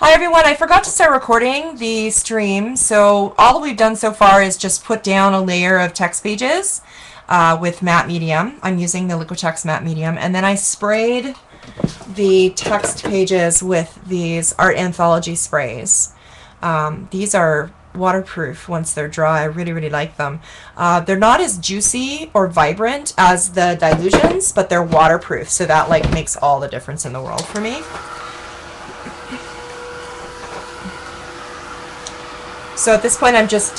Hi everyone, I forgot to start recording the stream, so all we've done so far is just put down a layer of text pages with matte medium. I'm using the Liquitex matte medium, and then I sprayed the text pages with these art anthology sprays. These are waterproof once they're dry. I really like them. They're not as juicy or vibrant as the Dilutions, but they're waterproof, so that like makes all the difference in the world for me. So at this point I'm just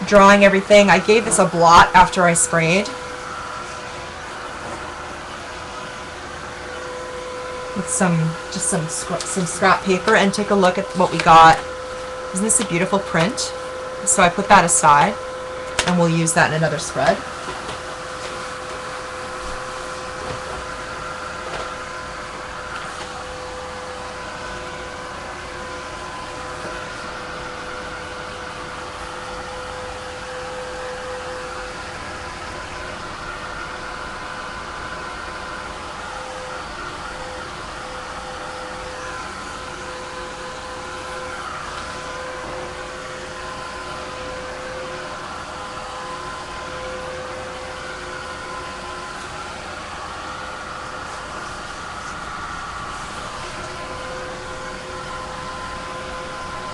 drawing everything. I gave this a blot after I sprayed with some scrap paper, and take a look at what we got. Isn't this a beautiful print? So I put that aside and we'll use that in another spread.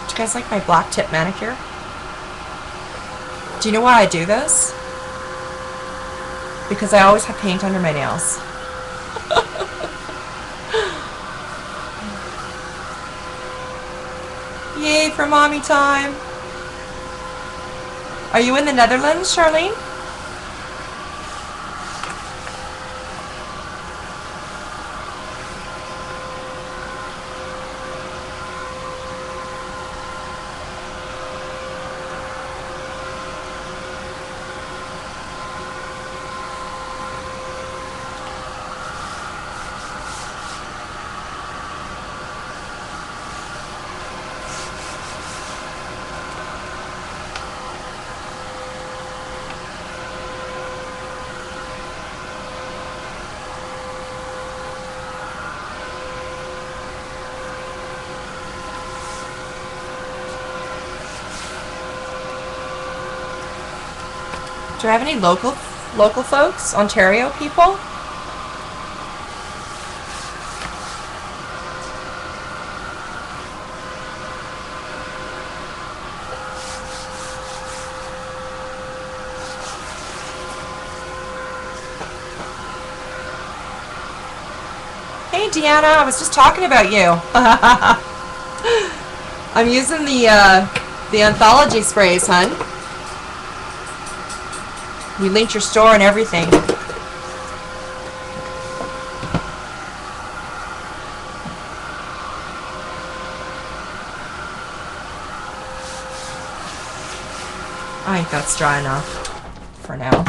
Do you guys like my black tip manicure? Do you know why I do this? Because I always have paint under my nails. Yay for mommy time! Are you in the Netherlands, Charlene? Do I have any local folks? Ontario people? Hey Deanna, I was just talking about you. I'm using the anthology sprays, hun. We linked your store and everything. I think that's dry enough for now.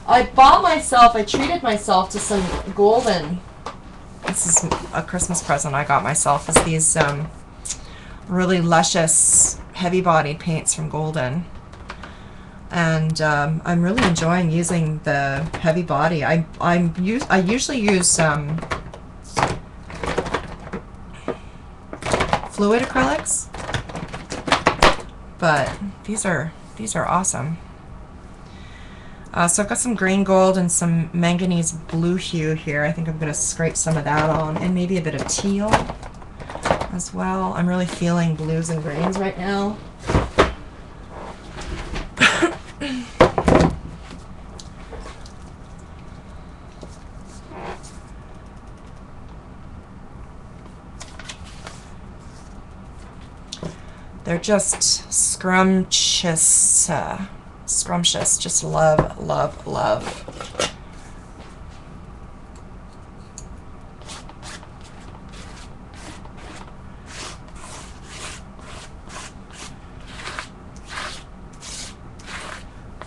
I treated myself to some golden. This is a Christmas present I got myself, is these really luscious heavy-bodied paints from Golden. And I'm really enjoying using the heavy body. I usually use fluid acrylics, but these are awesome. So I've got some green gold and some manganese blue hue here. I think I'm going to scrape some of that on, and maybe a bit of teal as well. I'm really feeling blues and greens right now. They're just scrumptious, scrumptious. Just love.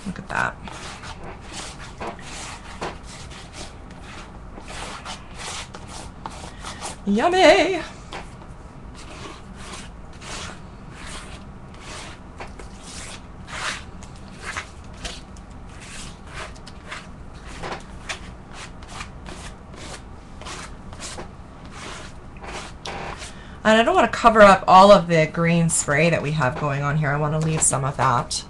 Look at that. Yummy! And I don't want to cover up all of the green spray that we have going on here. I want to leave some of that.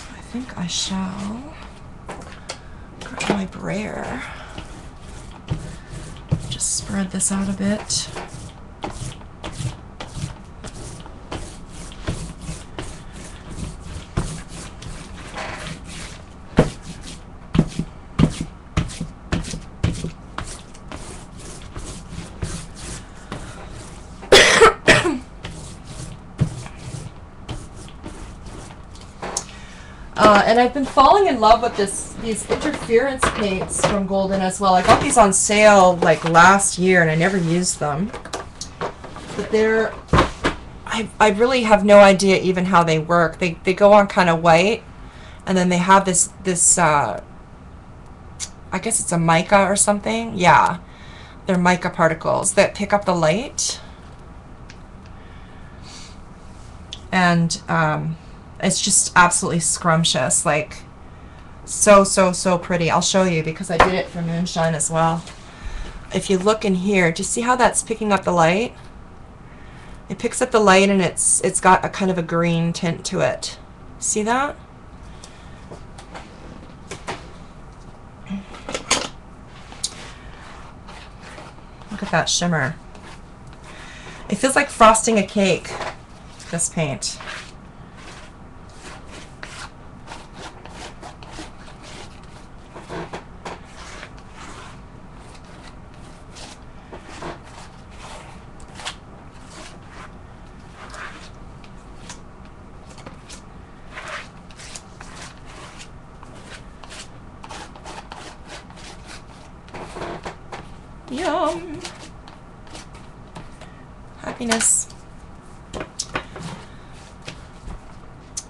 I think I shall grab my brayer. Just spread this out a bit. And I've been falling in love with these interference paints from Golden as well. I got these on sale like last year and I never used them. But I really have no idea even how they work. They go on kind of white, and then they have this I guess it's a mica or something. Yeah, they're mica particles that pick up the light. And it's just absolutely scrumptious, like so pretty. I'll show you because I did it for moonshine as well. If you look in here, do you see how that's picking up the light? It picks up the light and it's got a kind of a green tint to it. See that? Look at that shimmer. It feels like frosting a cake, this paint. Yum! Happiness.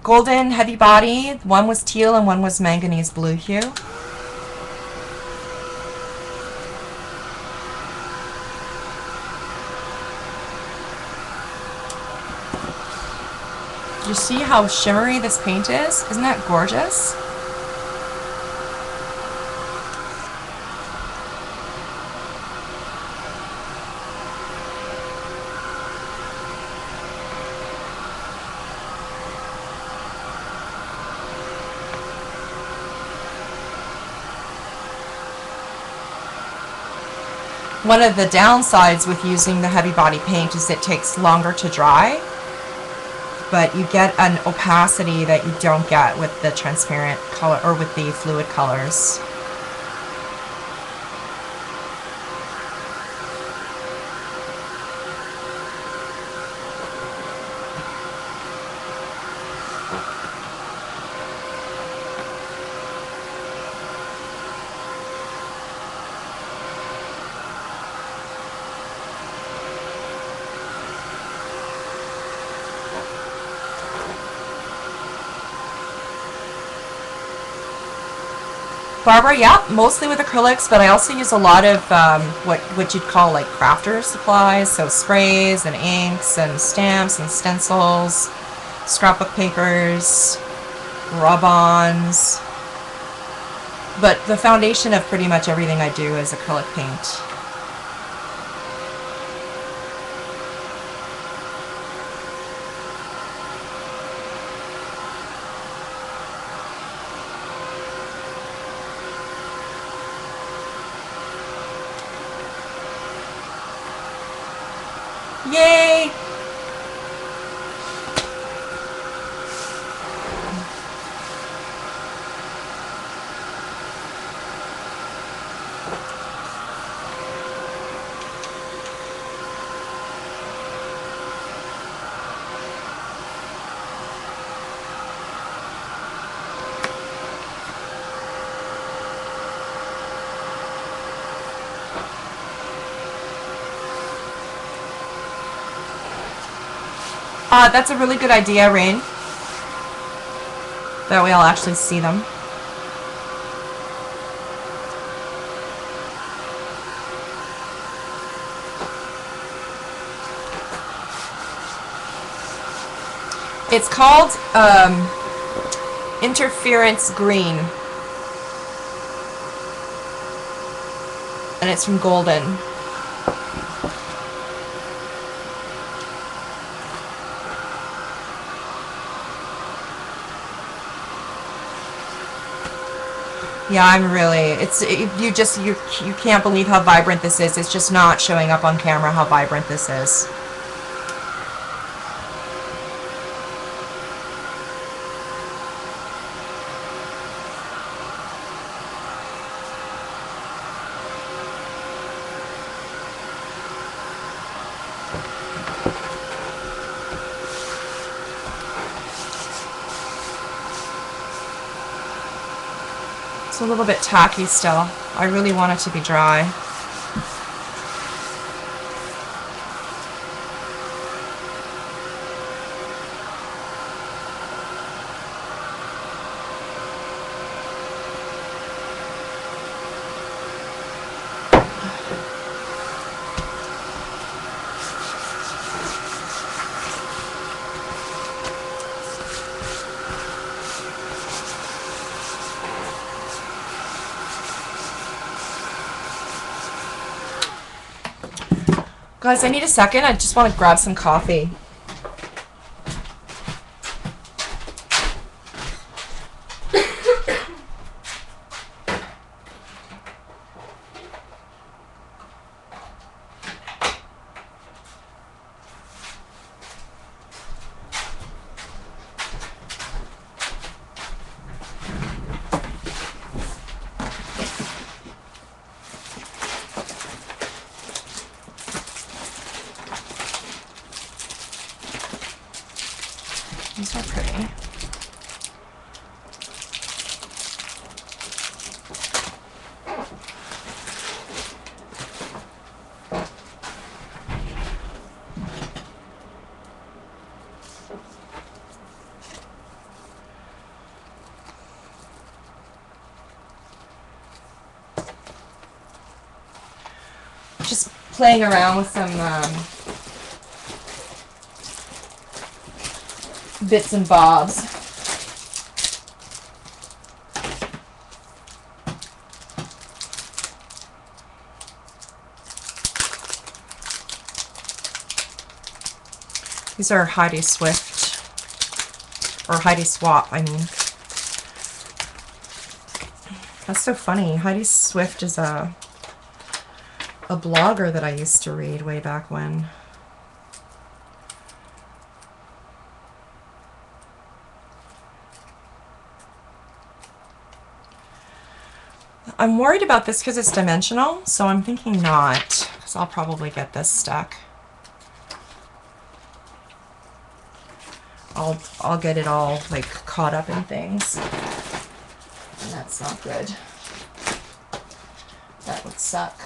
Golden heavy body. One was teal and one was manganese blue hue. Do you see how shimmery this paint is? Isn't that gorgeous? One of the downsides with using the heavy body paint is it takes longer to dry, but you get an opacity that you don't get with the transparent color or with the fluid colors. Barbara, yeah, mostly with acrylics, but I also use a lot of what you'd call like crafter supplies, so sprays and inks and stamps and stencils, scrapbook papers, rub-ons. But the foundation of pretty much everything I do is acrylic paint. Yay! That's a really good idea, Rain. That way I'll actually see them. It's called Interference Green. And it's from Golden. Yeah, I'm really, you can't believe how vibrant this is. It's just not showing up on camera how vibrant this is. It's a little bit tacky still. I really want it to be dry. Guys, I need a second. I just want to grab some coffee. These are pretty. Just playing around with some bits and bobs. These are Heidi Swift, or Heidi Swap, I mean. That's so funny. Heidi Swift is a blogger that I used to read way back when. I'm worried about this because it's dimensional, so I'm thinking not, because I'll probably get this stuck. I'll get it all like caught up in things, and that's not good. That would suck.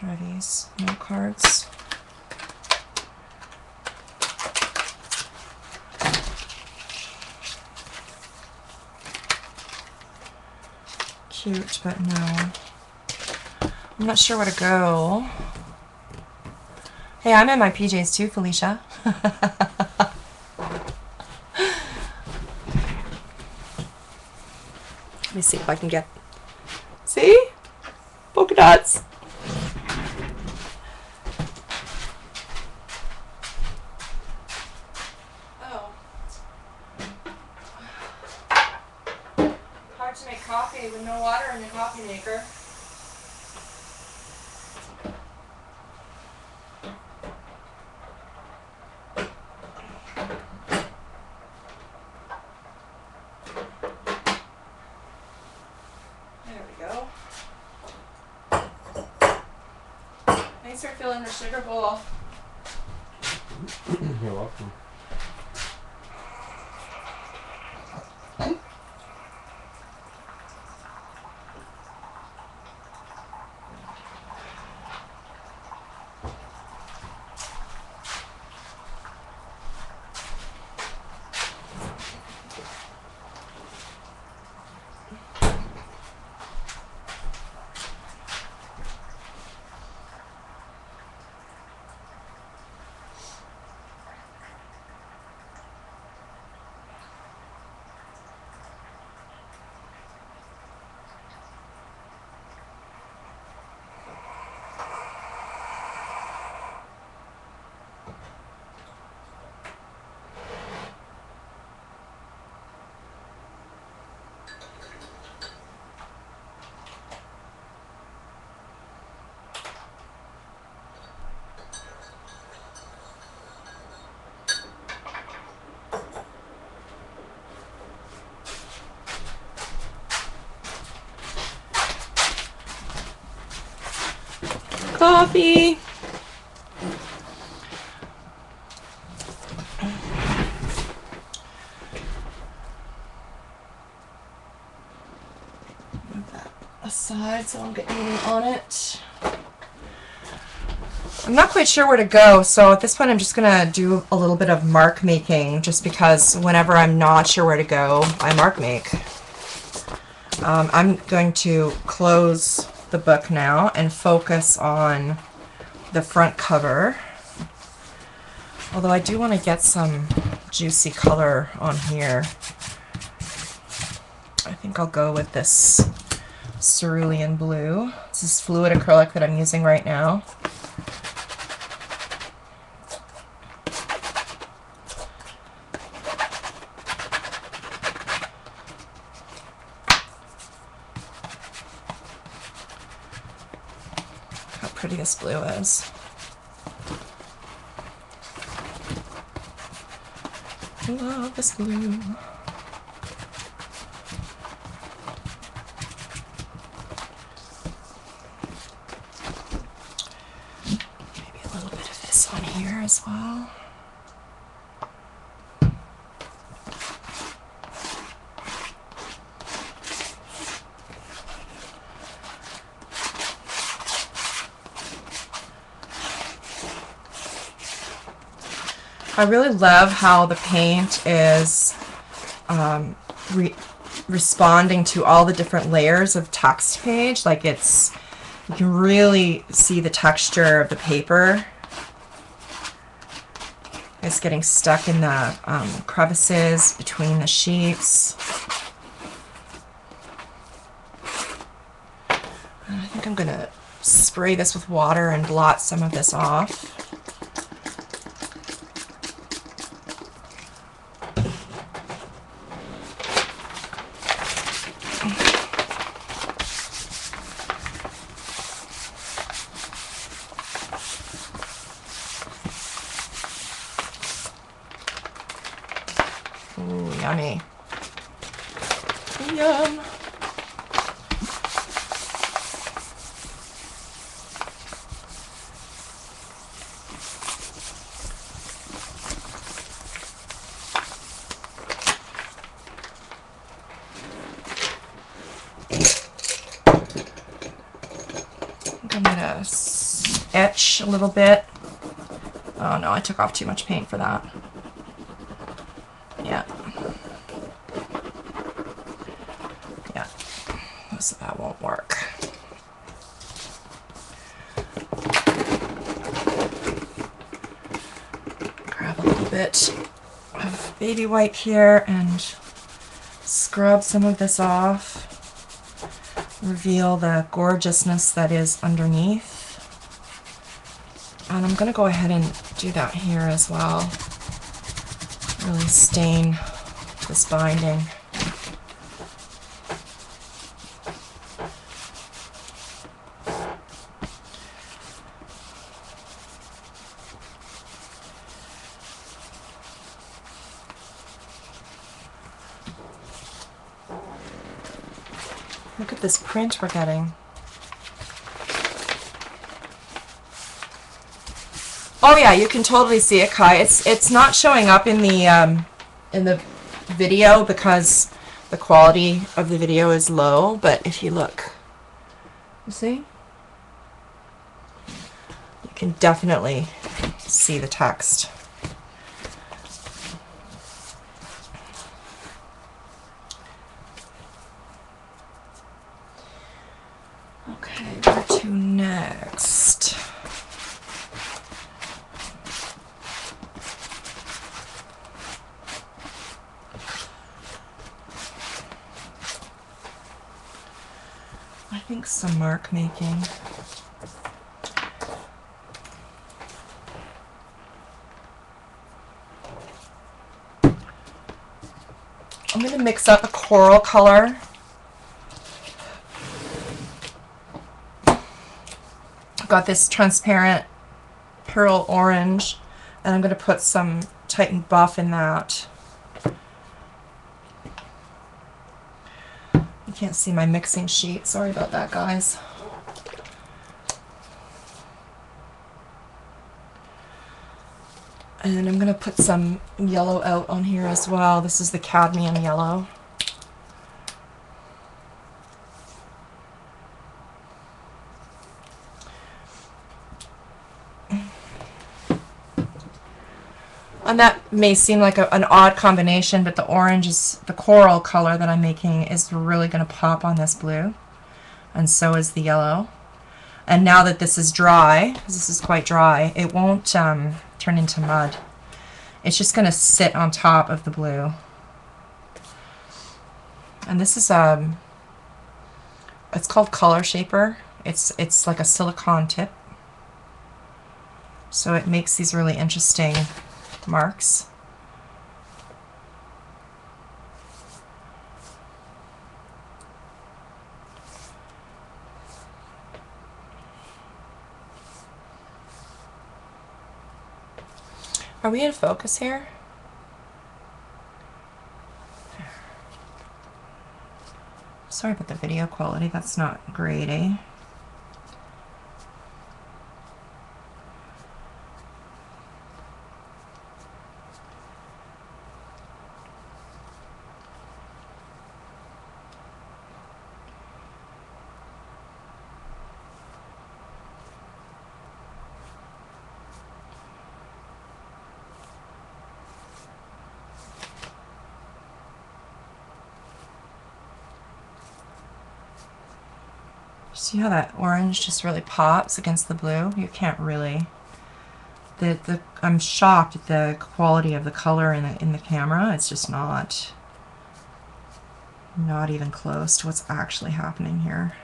What are these? No cards. Cute, but no. I'm not sure where to go. Hey, I'm in my PJs too, Felicia. Let me see if I can get... See? Polka dots. Oh. Hard to make coffee with no water in the coffee maker. Thanks for filling the sugar bowl. You're welcome. coffee. Move that aside so I don't get anything on it. I'm not quite sure where to go, so at this point I'm just going to do a little bit of mark making, just because whenever I'm not sure where to go, I mark make. I'm going to close the book now and focus on the front cover. Although I do want to get some juicy color on here. I think I'll go with this cerulean blue. This is fluid acrylic that I'm using right now. How pretty this blue is. I love this blue. Maybe a little bit of this on here as well. I really love how the paint is responding to all the different layers of text page. Like you can really see the texture of the paper. It's getting stuck in the crevices between the sheets. And I think I'm going to spray this with water and blot some of this off. Ooh, yummy. Yum. I'm gonna etch a little bit. Oh no, I took off too much paint for that. Yeah. Yeah. So that won't work. Grab a little bit of baby wipe here and scrub some of this off. Reveal the gorgeousness that is underneath. And I'm going to go ahead and do that here as well. Really stain this binding. Look at this print we're getting. Oh yeah, you can totally see it, Kai. It's not showing up in the video because the quality of the video is low, but if you look, you see? You can definitely see the text. Okay, where to next? I think some mark making. I'm going to mix up a coral color. I've got this transparent pearl orange, and I'm going to put some Titan Buff in that. You can't see my mixing sheet. Sorry about that, guys. And I'm going to put some yellow out on here as well. This is the cadmium yellow. And that may seem like an odd combination, but the orange is the coral color that I'm making is really going to pop on this blue, and so is the yellow. And now that this is dry, because this is quite dry, it won't turn into mud. It's just going to sit on top of the blue. And this is it's called Color Shaper. It's like a silicone tip, so it makes these really interesting marks. Are we in focus here? Sorry about the video quality, that's not great, eh? See how that orange just really pops against the blue? You can't really. I'm shocked at the quality of the color in the camera. It's just not even close to what's actually happening here.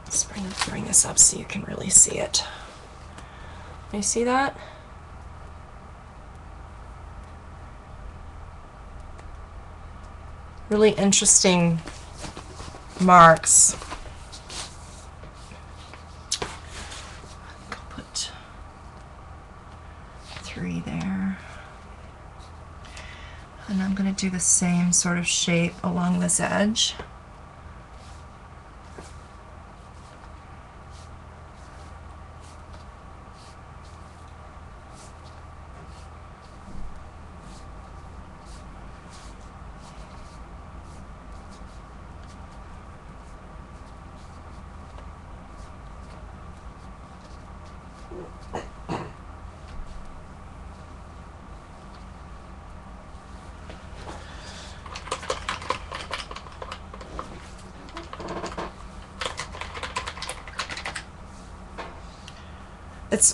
Let's bring this up so you can really see it. You see that? Really interesting marks. I'll put 3 there. And I'm going to do the same sort of shape along this edge.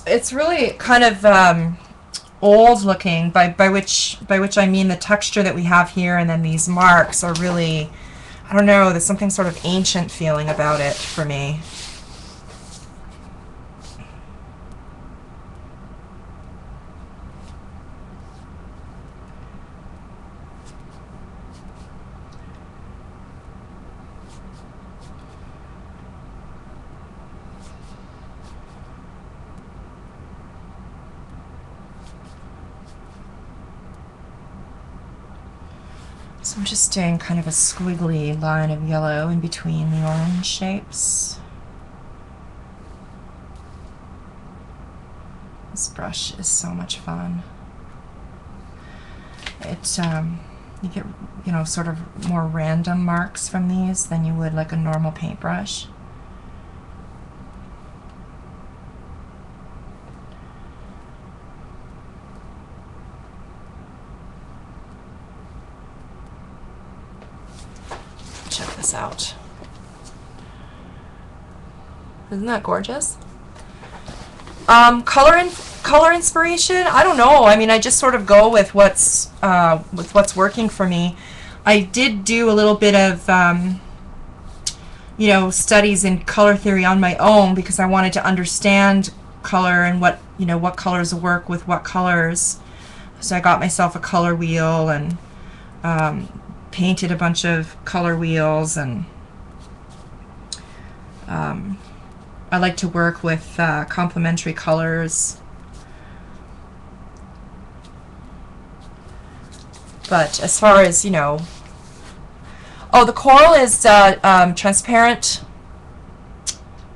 It's really kind of old looking, by which I mean the texture that we have here, and then these marks are really, I don't know, there's something sort of ancient feeling about it for me. So I'm just doing kind of a squiggly line of yellow in between the orange shapes. This brush is so much fun. You get, you know, sort of more random marks from these than you would like a normal paintbrush. Check this out. Isn't that gorgeous? Color inspiration, I don't know. I mean, I just sort of go with what's working for me. I did do a little bit of you know, studies in color theory on my own because I wanted to understand color and what colors work with what colors. So I got myself a color wheel and painted a bunch of color wheels, and I like to work with complementary colors. But as far as, you know, oh, the coral is transparent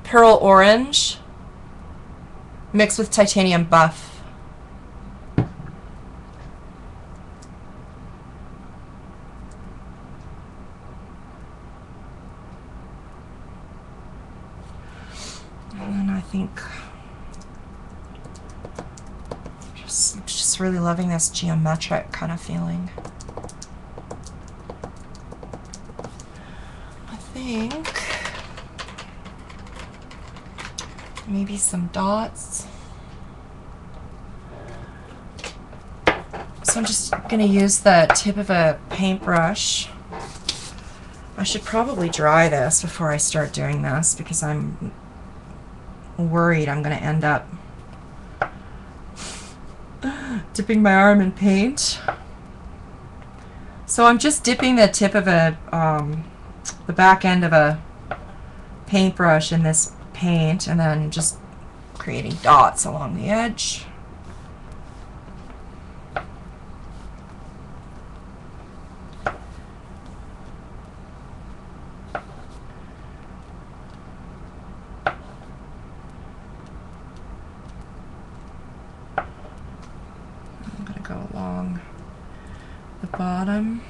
pearl orange mixed with titanium buff. And then I think just really loving this geometric kind of feeling. I think maybe some dots. So I'm just going to use the tip of a paintbrush. I should probably dry this before I start doing this because I'm worried I'm going to end up dipping my arm in paint. So I'm just dipping the tip of a the back end of a paintbrush in this paint and then just creating dots along the edge. I'm going to go along the bottom.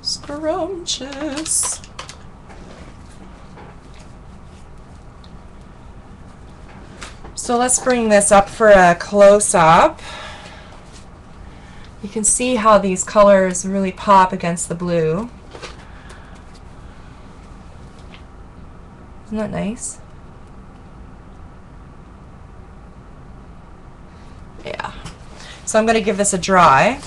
Scrumptious. So let's bring this up for a close-up. You can see how these colors really pop against the blue. Isn't that nice? Yeah. So I'm going to give this a dry.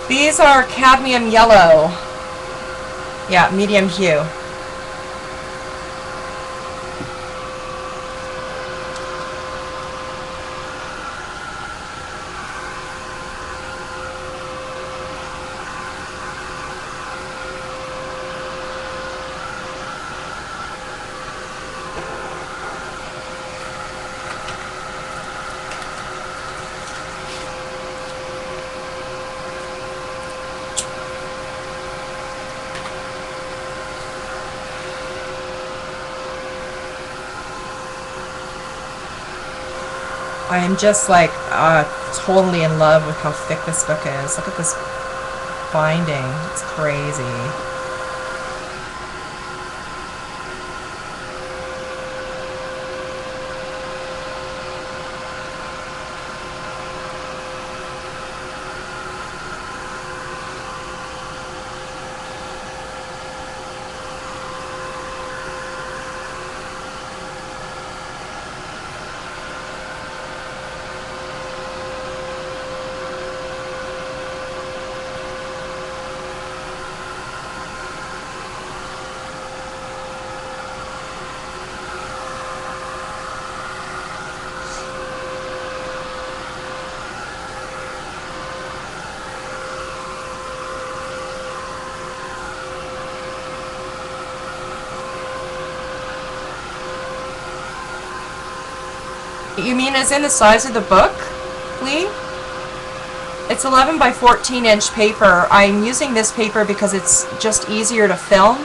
These are cadmium yellow. Yeah, medium hue. I am just like totally in love with how thick this book is. Look at this binding. It's crazy. You mean as in the size of the book, Lee? It's 11 by 14 inch paper. I'm using this paper because it's just easier to film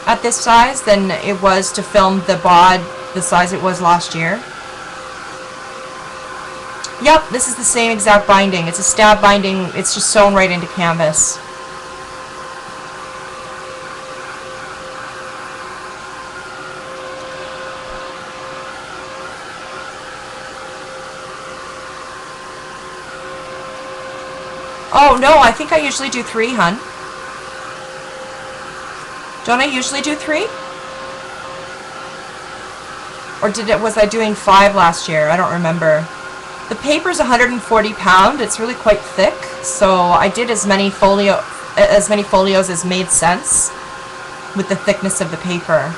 at this size than it was to film the BOD the size it was last year. Yep, this is the same exact binding. It's a stab binding. It's just sewn right into canvas. Oh, no, I think I usually do 3, hun. Don't I usually do 3? Or was I doing 5 last year? I don't remember. The paper's 140 pound. It's really quite thick, so I did as many folios as made sense with the thickness of the paper.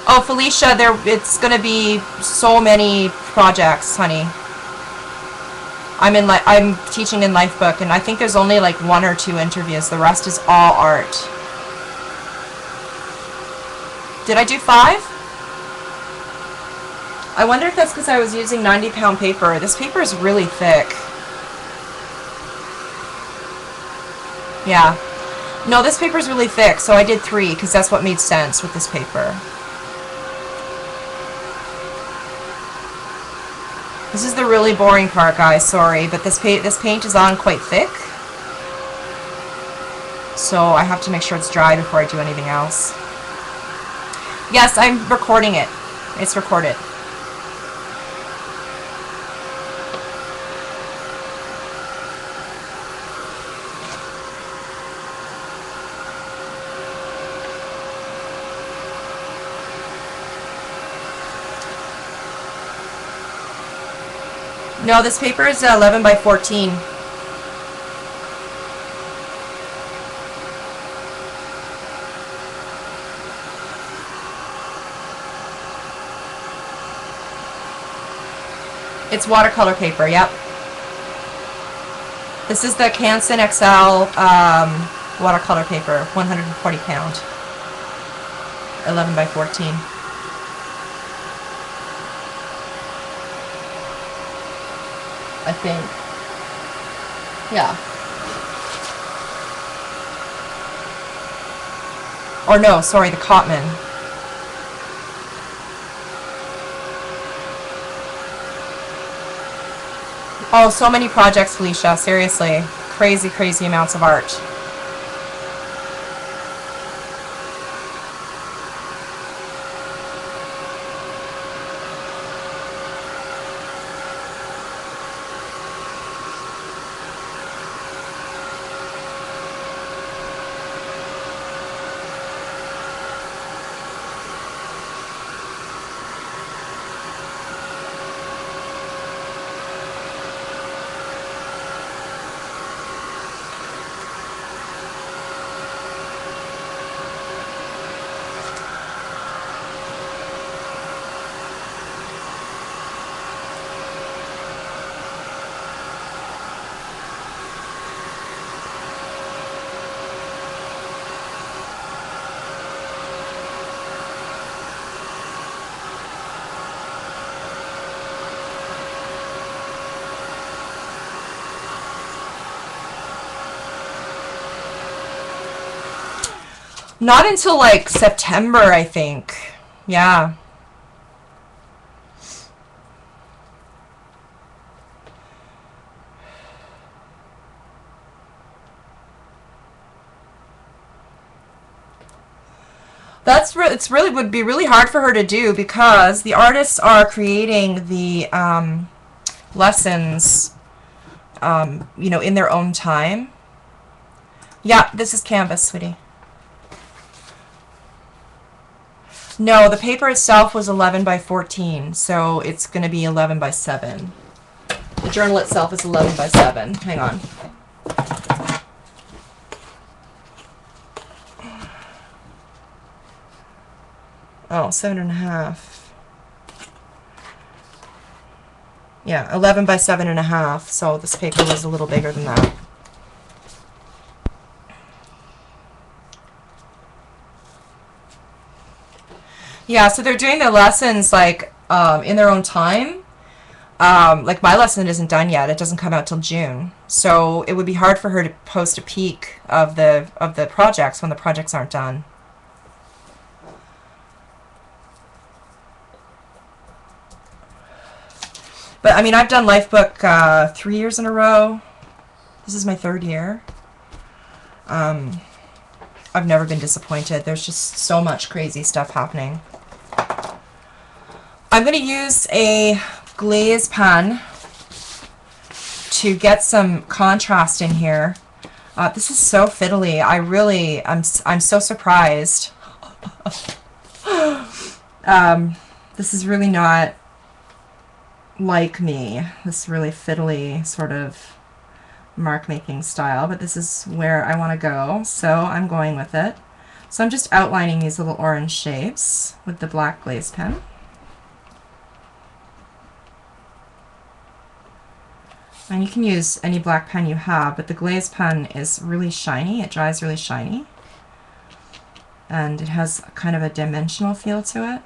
Oh, Felicia, it's going to be so many projects, honey. I'm teaching in Lifebook, and I think there's only like 1 or 2 interviews. The rest is all art. Did I do 5? I wonder if that's because I was using 90-pound paper. This paper is really thick. Yeah. No, this paper is really thick, so I did 3 because that's what made sense with this paper. This is the really boring part, guys. Sorry, but this paint is on quite thick, so I have to make sure it's dry before I do anything else. Yes, I'm recording it. It's recorded. No, this paper is 11 by 14. It's watercolor paper, yep. This is the Canson XL watercolor paper, 140 pound. 11 by 14. I think. Yeah. Or no, sorry, the Cotman. Oh, so many projects, Felicia. Seriously. Crazy, crazy amounts of art. Not until like September, I think. Yeah. It's really would be really hard for her to do because the artists are creating the lessons, you know, in their own time. Yeah, this is canvas, sweetie. No, the paper itself was 11 by 14, so it's going to be 11 by 7. The journal itself is 11 by 7. Hang on. Oh, 7.5. Yeah, 11 by 7.5, so this paper was a little bigger than that. Yeah, so they're doing the lessons like in their own time. Like my lesson isn't done yet; it doesn't come out till June. So it would be hard for her to post a peek of the projects when the projects aren't done. But I mean, I've done Lifebook 3 years in a row. This is my third year. I've never been disappointed. There's just so much crazy stuff happening. I'm going to use a glaze pen to get some contrast in here. This is so fiddly. I'm so surprised. This is really not like me. This really fiddly sort of mark making style, but this is where I want to go, so I'm going with it. So I'm just outlining these little orange shapes with the black glaze pen. And you can use any black pen you have, but the glaze pen is really shiny. It dries really shiny. And it has kind of a dimensional feel to it.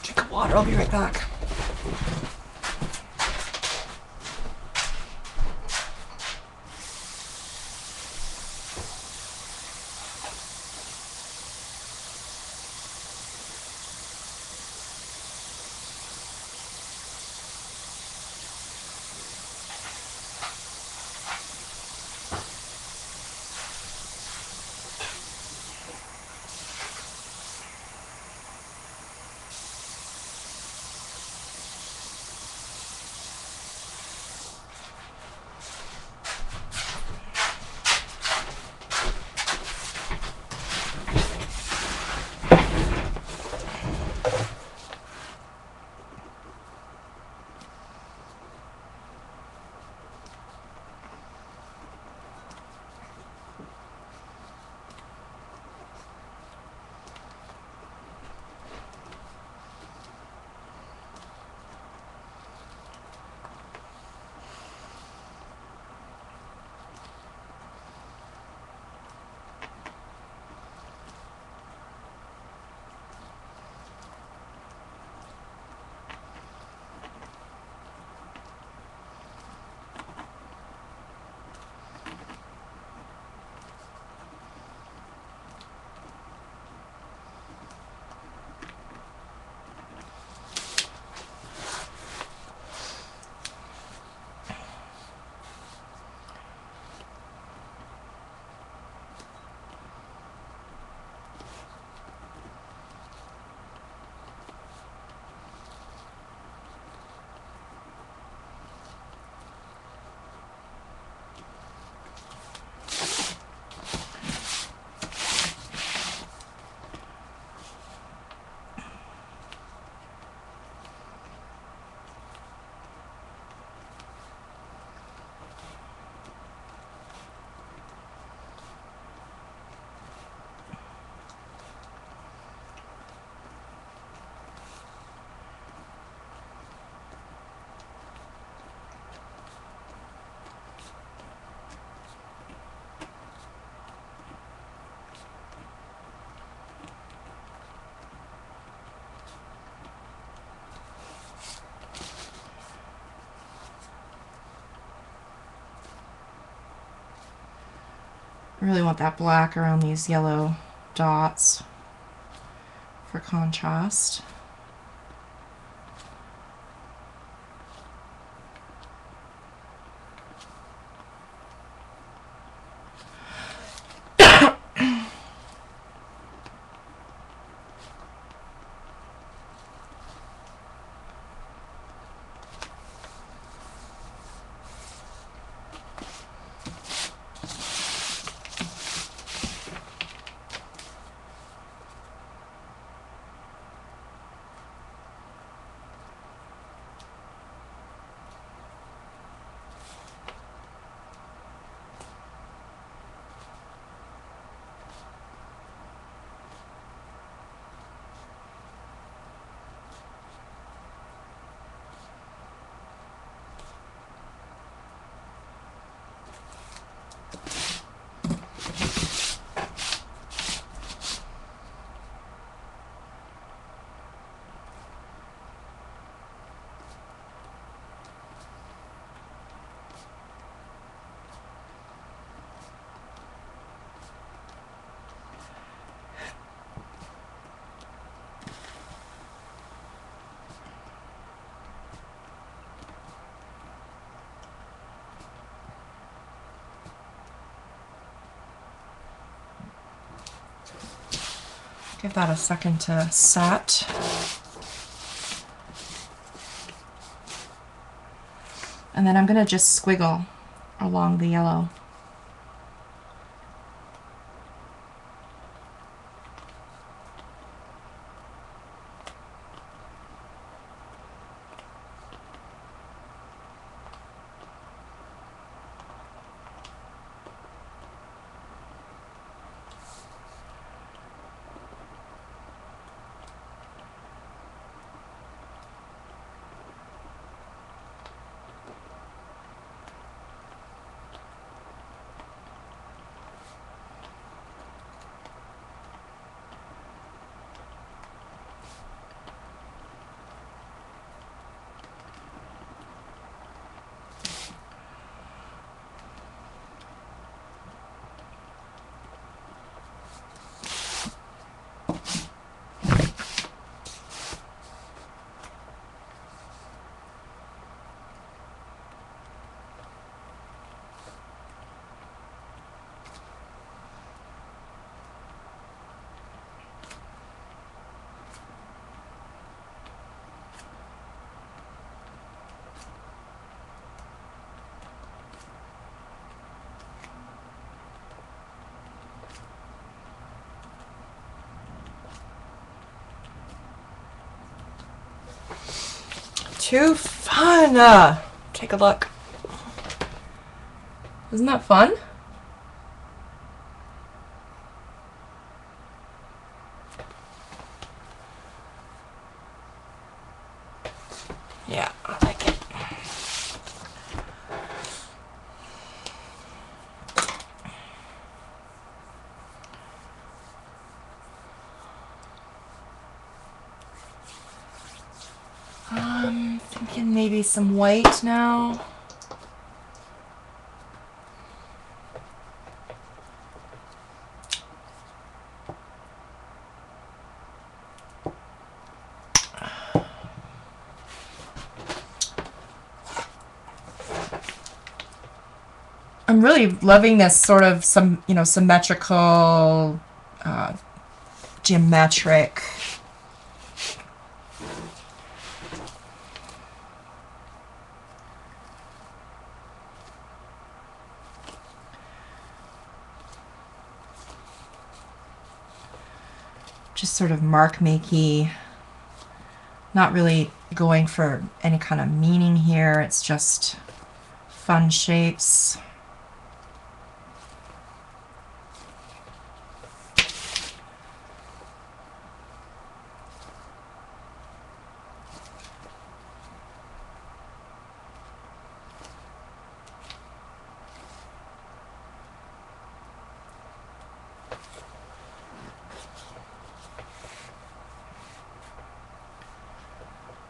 Drink of water, I'll be right back. I really want that black around these yellow dots for contrast. Give that a second to set. And then I'm going to just squiggle along the yellow. Too fun! Take a look. Isn't that fun? Yeah, I like it. Thinking maybe some white now. I'm really loving this sort of symmetrical, geometric. Just sort of mark makey, not really going for any kind of meaning here. It's just fun shapes.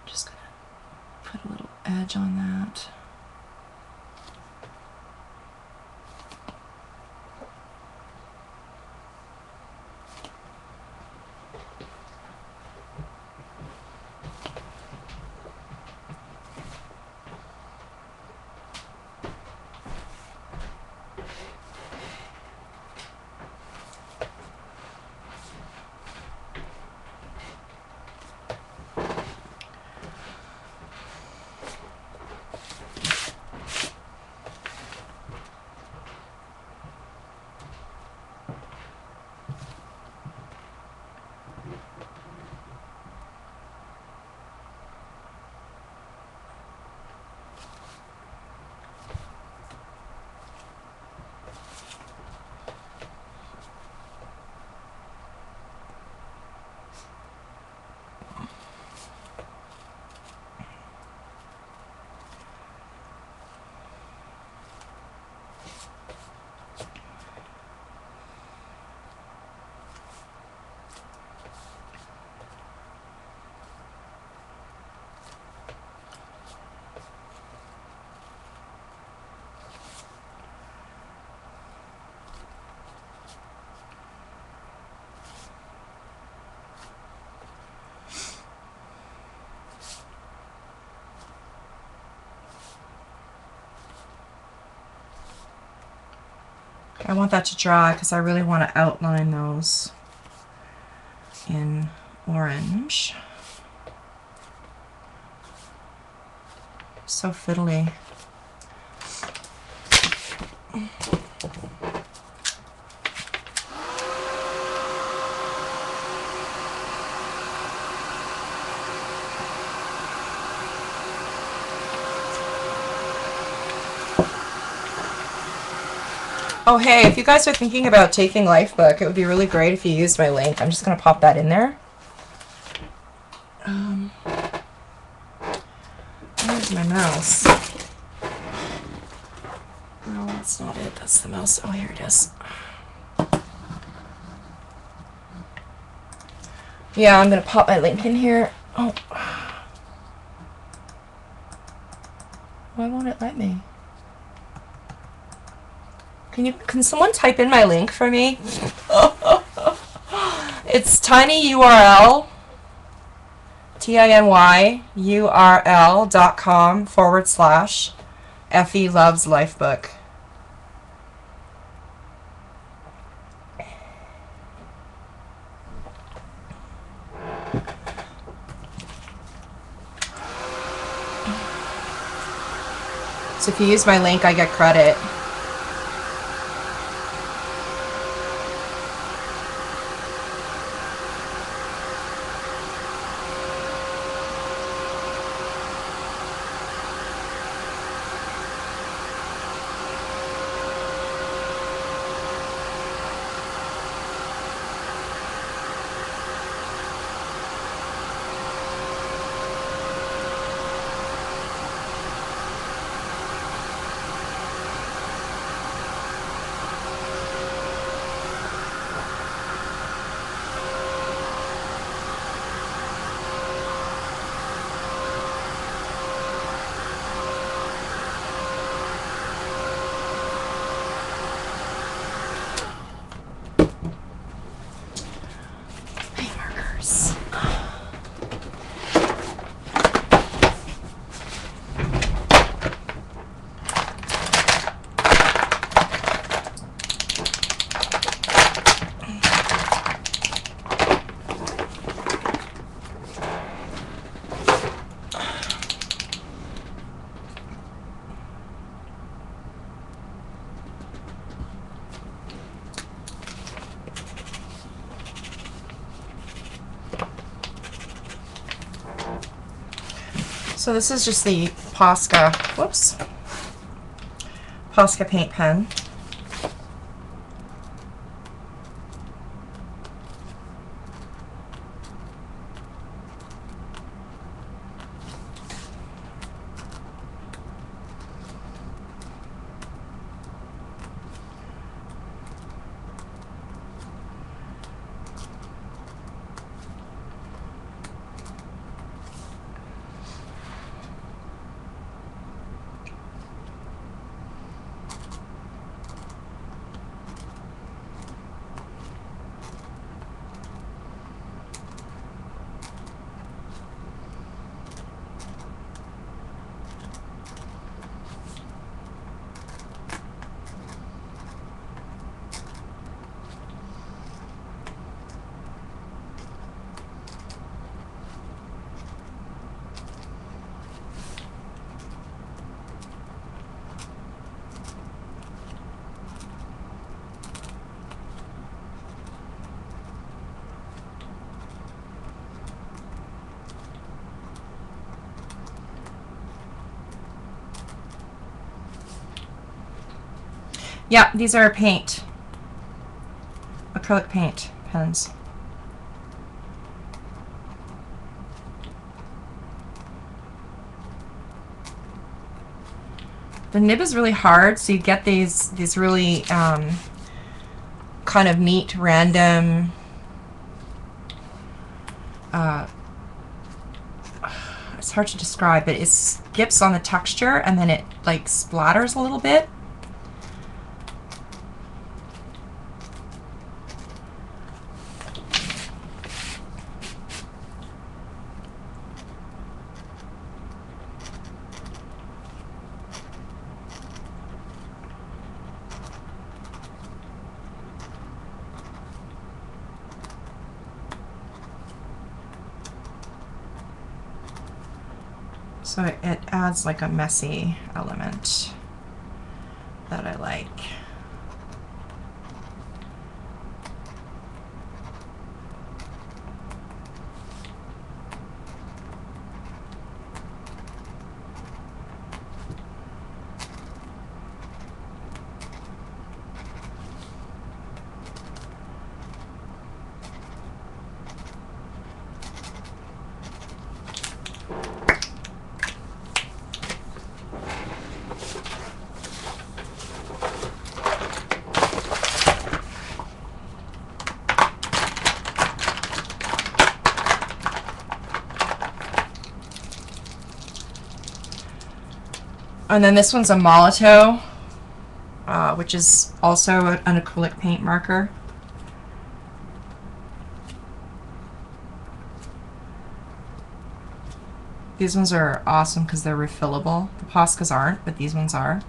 Just gonna put a little edge on that. I want that to dry because I really want to outline those in orange. So fiddly. Oh hey, if you guys are thinking about taking Lifebook, it would be really great if you used my link. I'm just going to pop that in there. Where's my mouse? No, that's not it. That's the mouse. Oh, here it is. Yeah, I'm going to pop my link in here. Oh. Why won't it let me? Can someone type in my link for me? It's tinyurl, tinyurl.com/Effie loves Lifebook. So if you use my link, I get credit. So this is just the Posca, Posca paint pen. Yeah, these are paint, acrylic paint pens. The nib is really hard, so you get these really kind of neat, random it's hard to describe, but it skips on the texture and then it like splatters a little bit. So it adds like a messy element that I like. And then this one's a Molotow, which is also an acrylic paint marker. These ones are awesome because they're refillable. The Poscas aren't, but these ones are.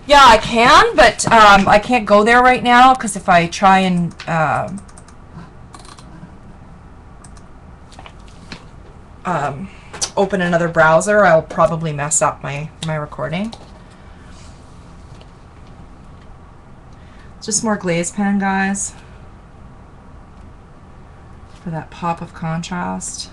Yeah, I can, but I can't go there right now because if I try and open another browser, I'll probably mess up my recording. Just more glaze pen, guys, for that pop of contrast.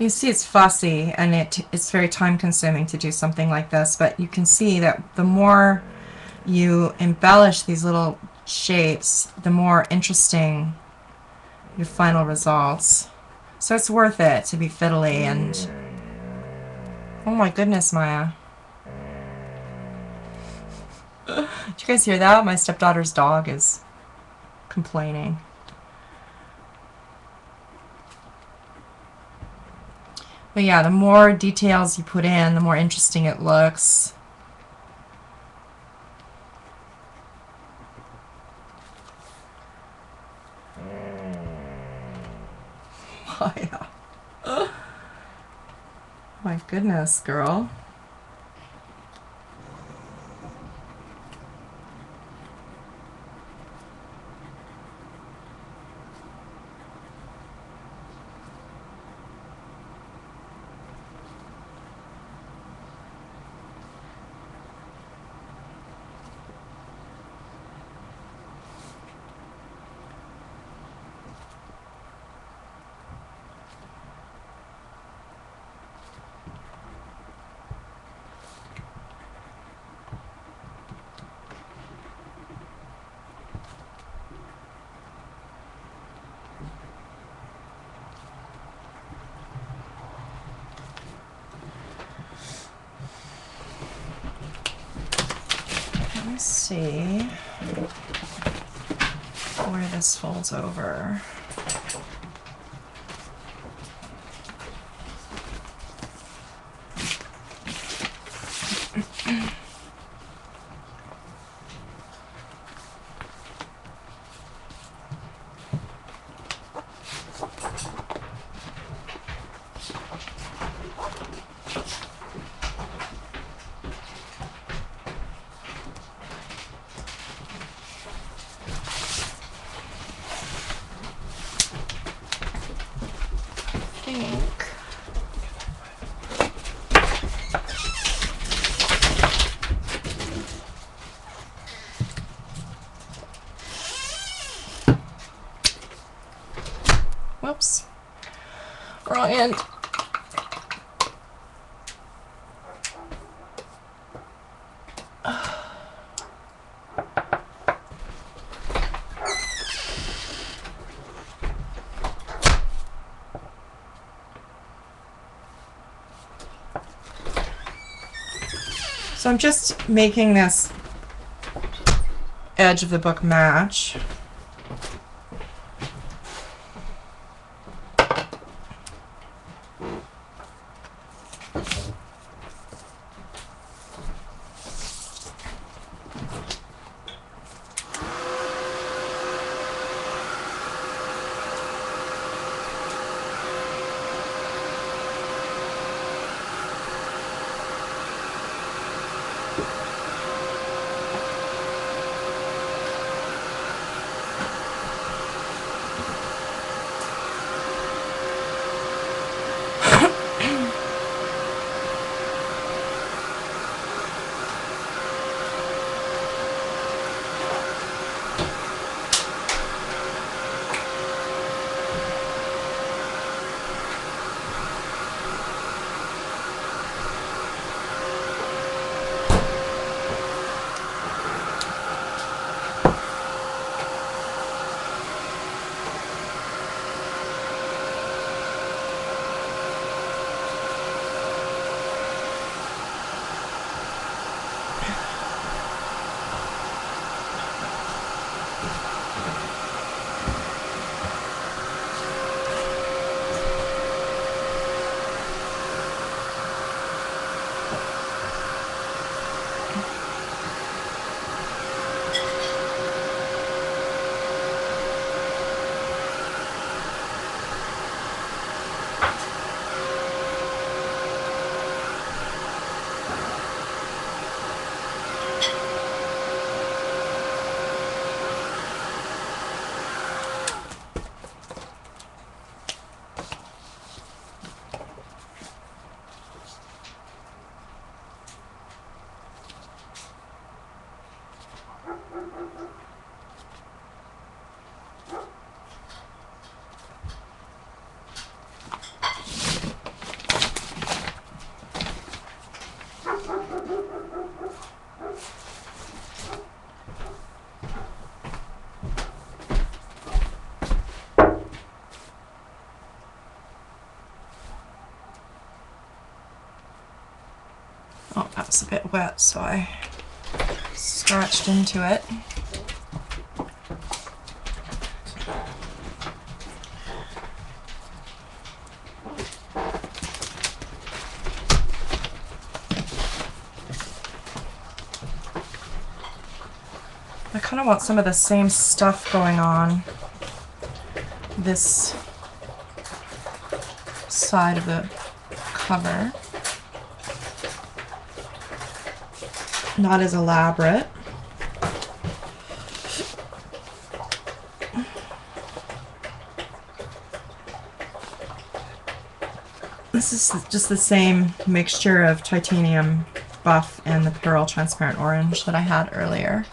You see it's fussy and it's very time consuming to do something like this, but you can see that the more you embellish these little shapes, the more interesting your final results. So it's worth it to be fiddly. And oh my goodness, Maya. Did you guys hear that? My stepdaughter's dog is complaining. But yeah, the more details you put in, the more interesting it looks. Maya. My goodness, girl. Let's see where this folds over. Whoops. Wrong end. So I'm just making this edge of the book match. Oh, that was a bit wet, so I scratched into it. I kind of want some of the same stuff going on this side of the cover. Not as elaborate. This is just the same mixture of titanium buff and the pearl transparent orange that I had earlier.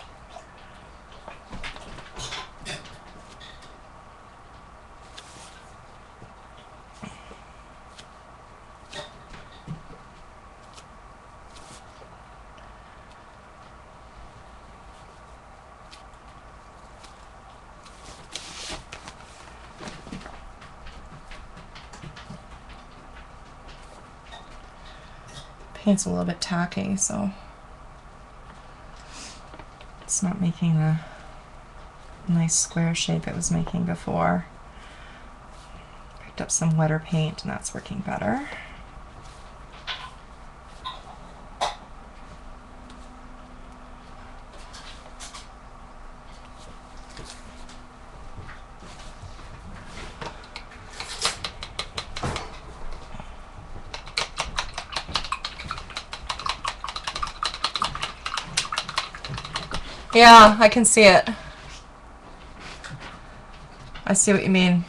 Paint's a little bit tacky, so it's not making the nice square shape it was making before. Picked up some wetter paint and that's working better. Yeah, I can see it. I see what you mean.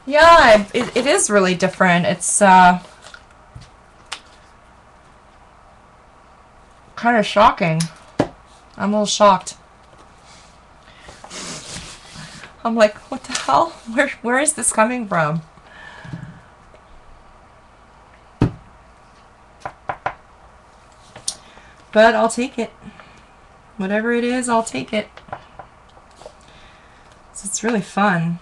Yeah, it is really different. It's kind of shocking. I'm a little shocked. I'm like, what the hell? Where is this coming from? But I'll take it. Whatever it is, I'll take it. So it's really fun.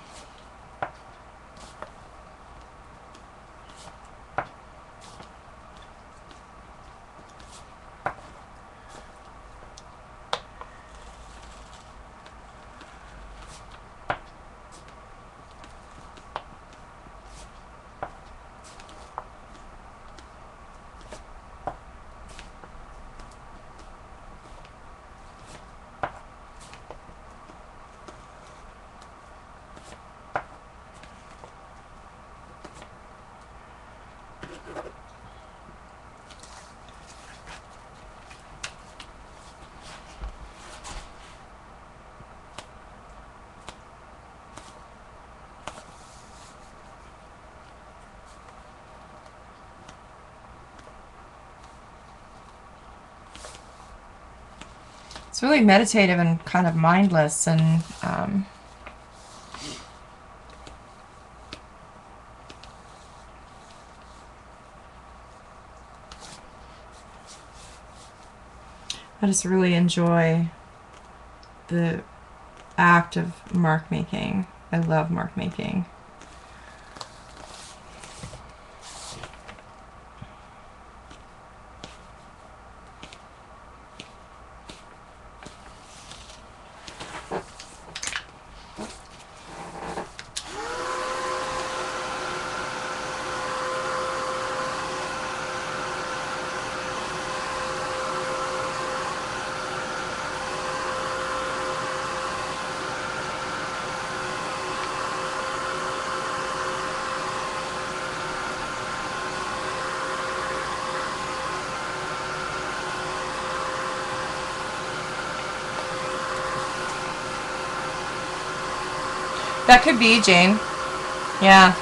It's really meditative and kind of mindless, and I just really enjoy the act of mark making. I love mark making. That could be, Jane. Yeah.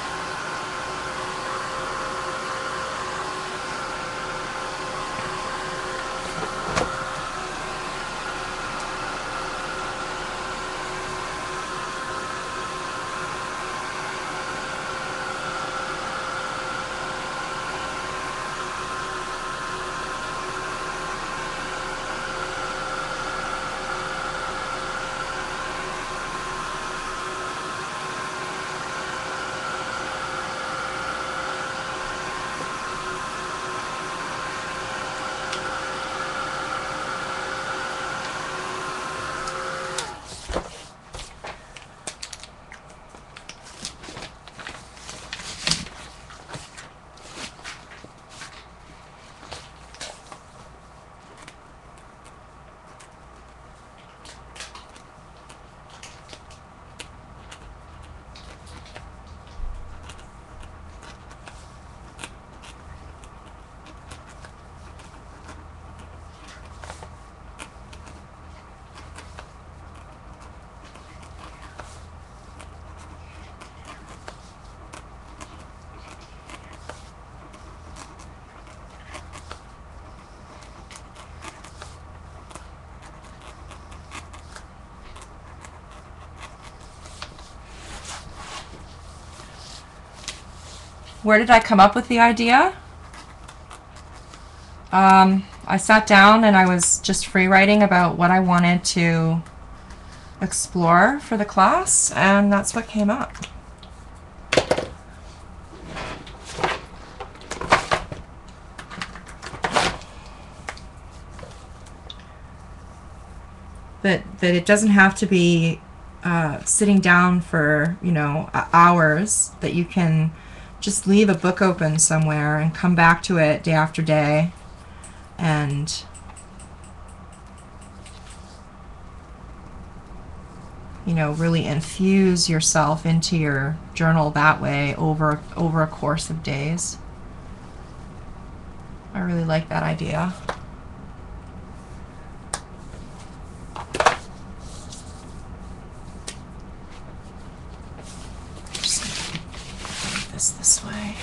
Where did I come up with the idea? I sat down and I was just free writing about what I wanted to explore for the class, and that's what came up. That it doesn't have to be sitting down for, you know, hours, that you can just leave a book open somewhere and come back to it day after day and, you know, really infuse yourself into your journal that way over a course of days. I really like that idea. This way.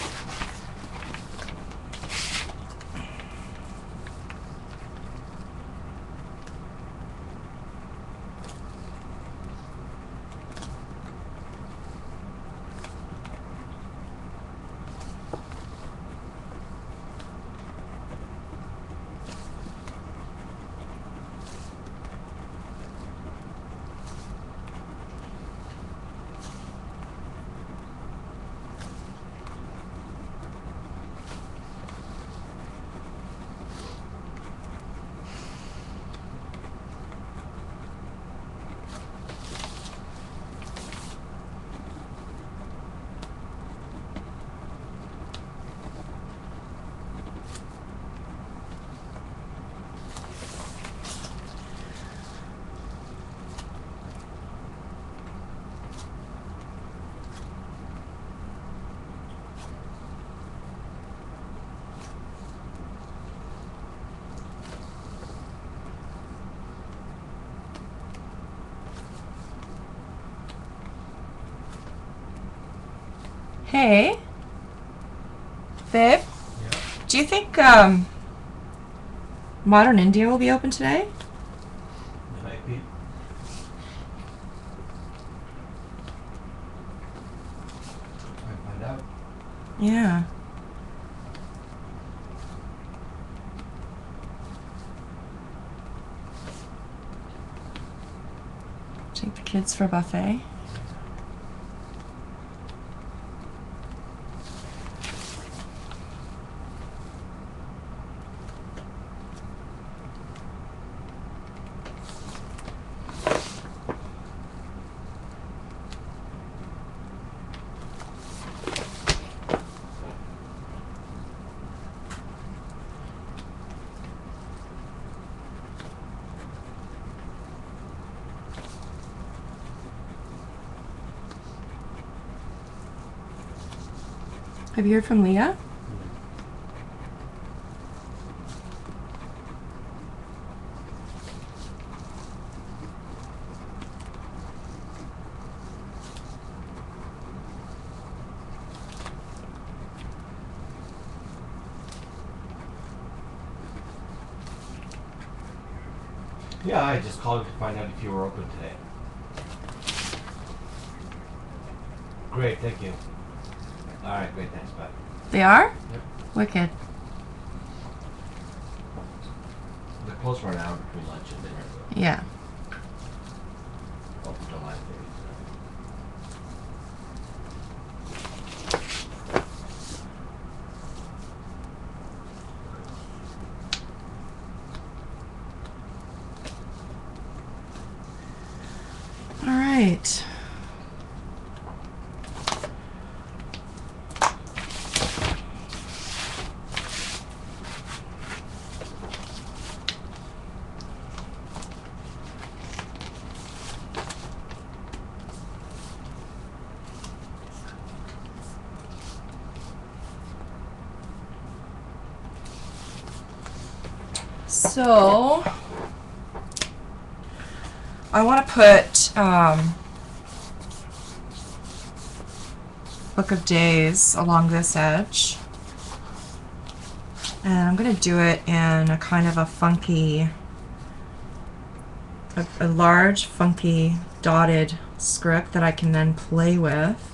Hey, babe, Yeah. do you think Modern India will be open today? It might be. Might find out. Yeah. Take the kids for a buffet. Have you heard from Leah? Yeah, I just called to find out if you were open today. Great, thank you. Alright, great, thanks, bye. They are? Yep. Wicked. They're closed for an hour between lunch and dinner. So. Yeah. Open till 9:30. All right. So I want to put Book of Days along this edge, and I'm going to do it in a kind of a funky, a large funky dotted script that I can then play with.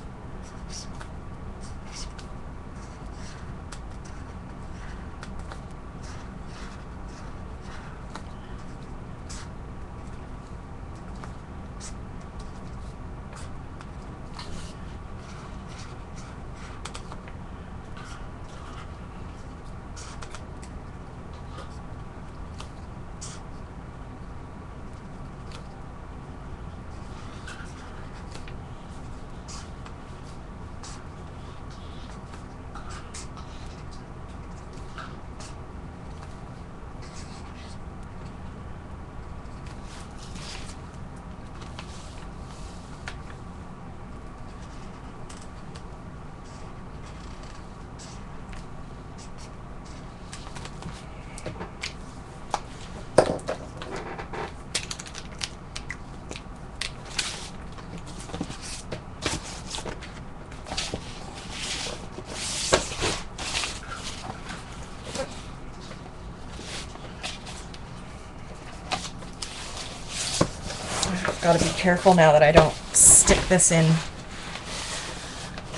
Got to be careful now that I don't stick this in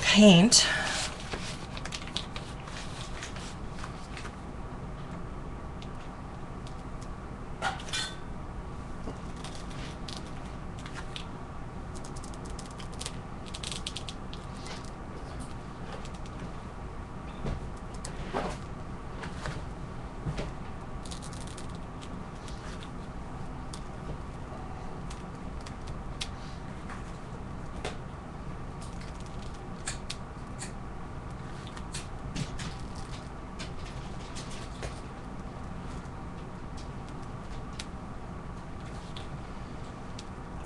paint.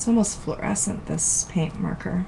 It's almost fluorescent, this paint marker.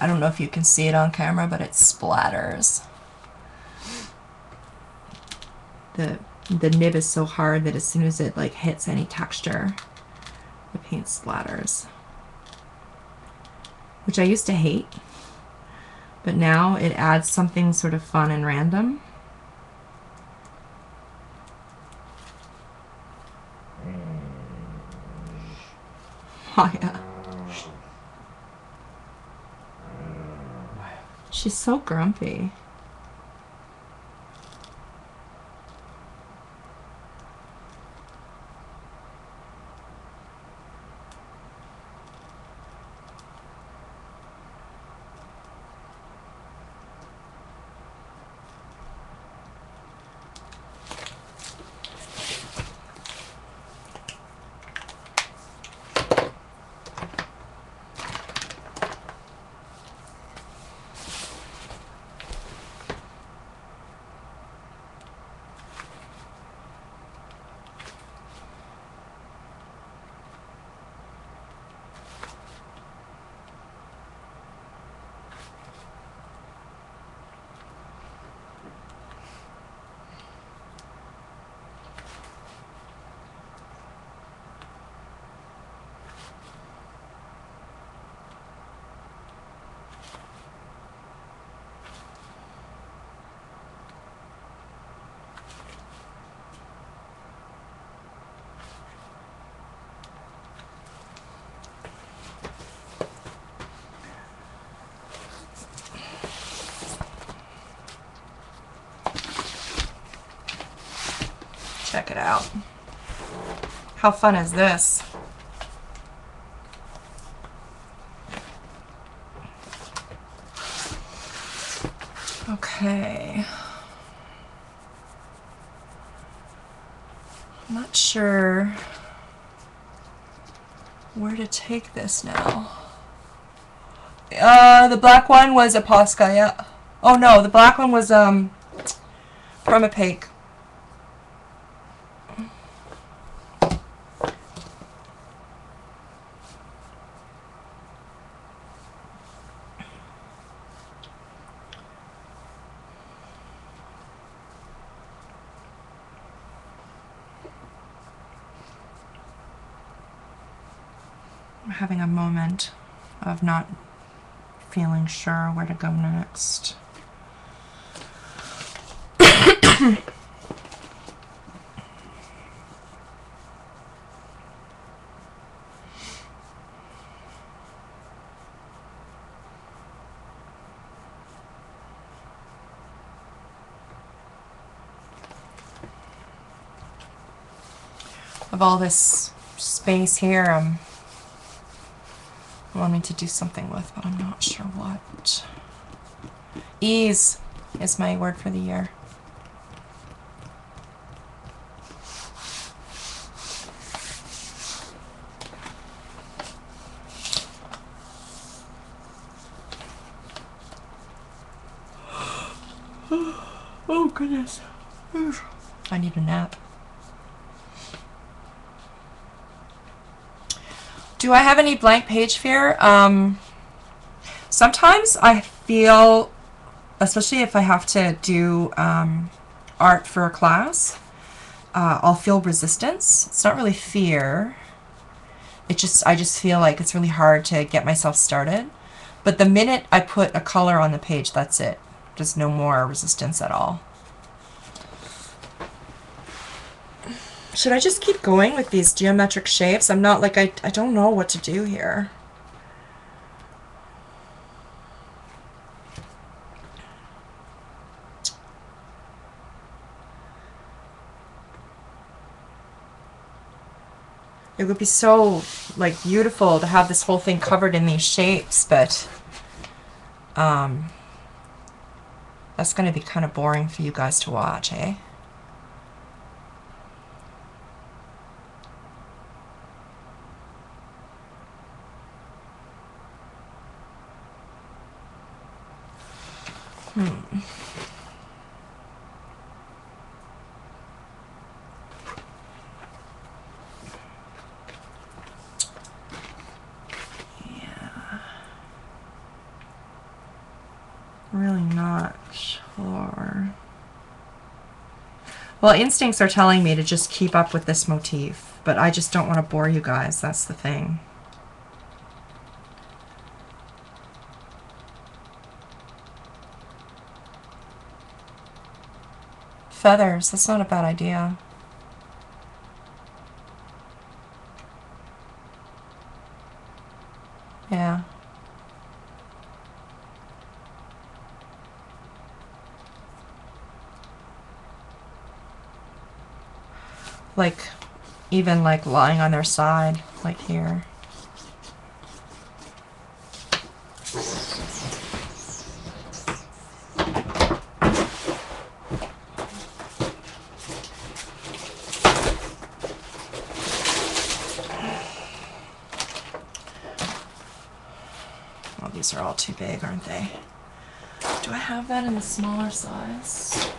I don't know if you can see it on camera, but it splatters. The nib is so hard that as soon as it like hits any texture, the paint splatters. Which I used to hate, but now it adds something sort of fun and random. Oh yeah. She's so grumpy. Check it out. How fun is this? Okay. I'm not sure where to take this now. The black one was a Posca, yeah. Oh no, the black one was from Opaque. I'm having a moment of not feeling sure where to go next. Of all this space here, I want me to do something with, but I'm not sure what. Ease is my word for the year. Oh goodness. I need a nap. Do I have any blank page fear? Sometimes I feel, especially if I have to do art for a class, I'll feel resistance. It's not really fear. I just feel like it's really hard to get myself started. But the minute I put a color on the page, that's it. Just no more resistance at all. Should I just keep going with these geometric shapes? I'm not like, I don't know what to do here. It would be so like beautiful to have this whole thing covered in these shapes, but that's going to be kind of boring for you guys to watch, eh? Really not sure. Well, instincts are telling me to just keep up with this motif, but I just don't want to bore you guys. That's the thing. Feathers, that's not a bad idea. Yeah. like even like lying on their side, like here. Oh, these are all too big, aren't they? Do I have that in the smaller size?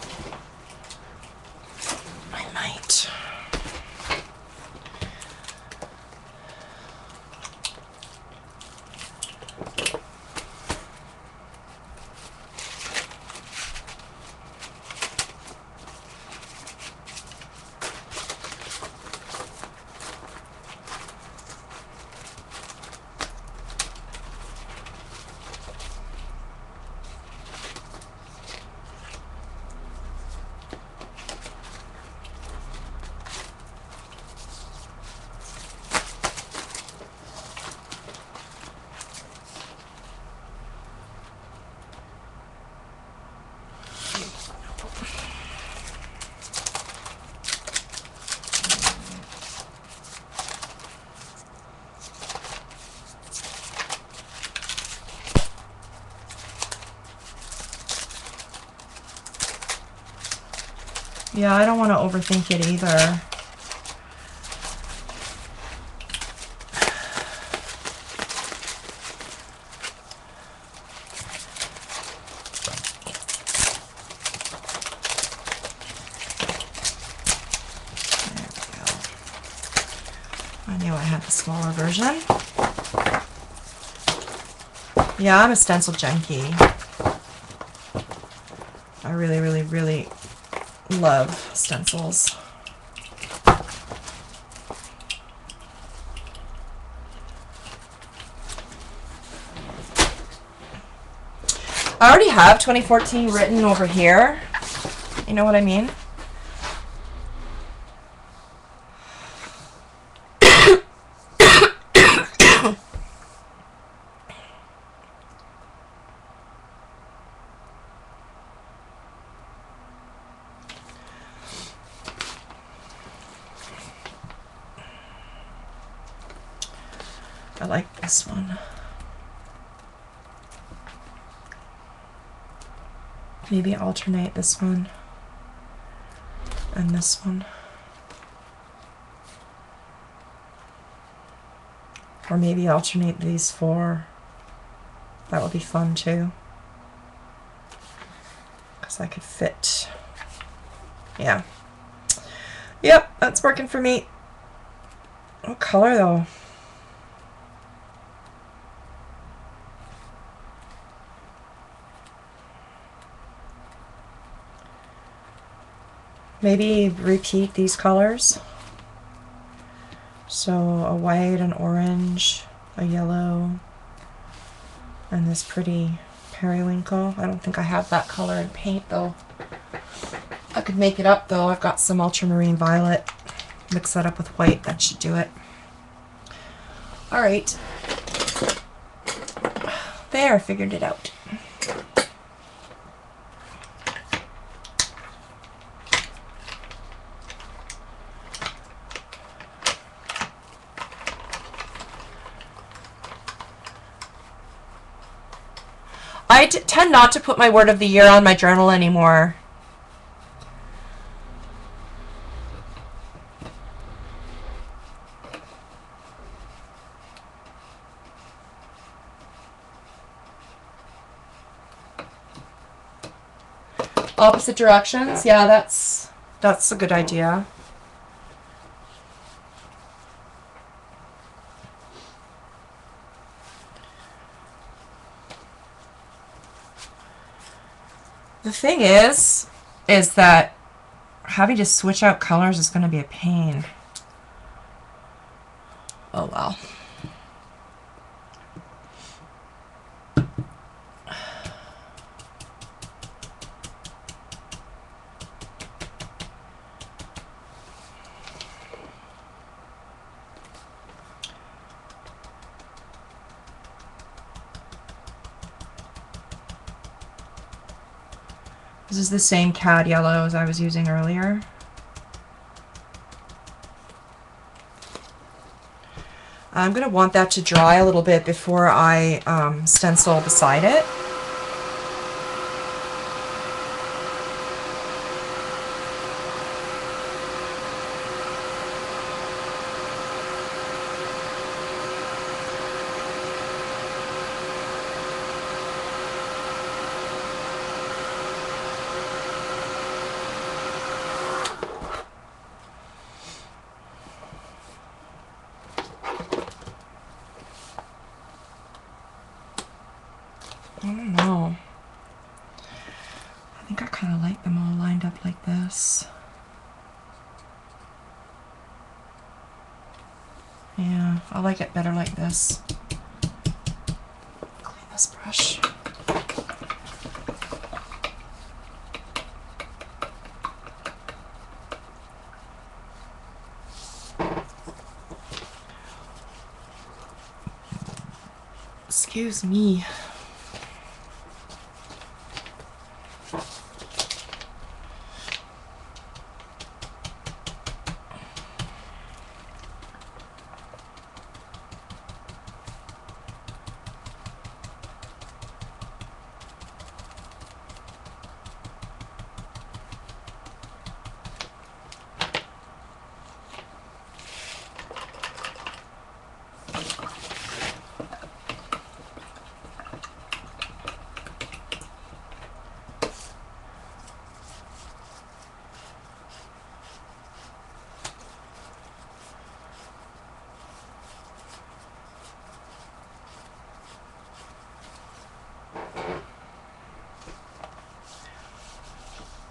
I might. Yeah, I don't want to overthink it either. I knew I had the smaller version. Yeah, I'm a stencil junkie. I really, really, really love stencils. I already have 2014 written over here. You know what I mean? I like this one. Maybe alternate this one and this one. Or maybe alternate these four. That would be fun too. Because I could fit. Yeah. Yep, that's working for me. What color though? Maybe repeat these colors. So a white, an orange, a yellow, and this pretty periwinkle. I don't think I have that color in paint though. I could make it up though. I've got some ultramarine violet. Mix that up with white. That should do it. All right. There, figured it out. I tend not to put my word of the year on my journal anymore. Opposite directions? Yeah, that's a good idea. The thing is that having to switch out colors is going to be a pain. Oh well. This is the same cad yellow as I was using earlier. I'm going to want that to dry a little bit before I stencil beside it. I don't know. I think I kind of like them all lined up like this. Yeah, I like it better like this. Clean this brush. Excuse me.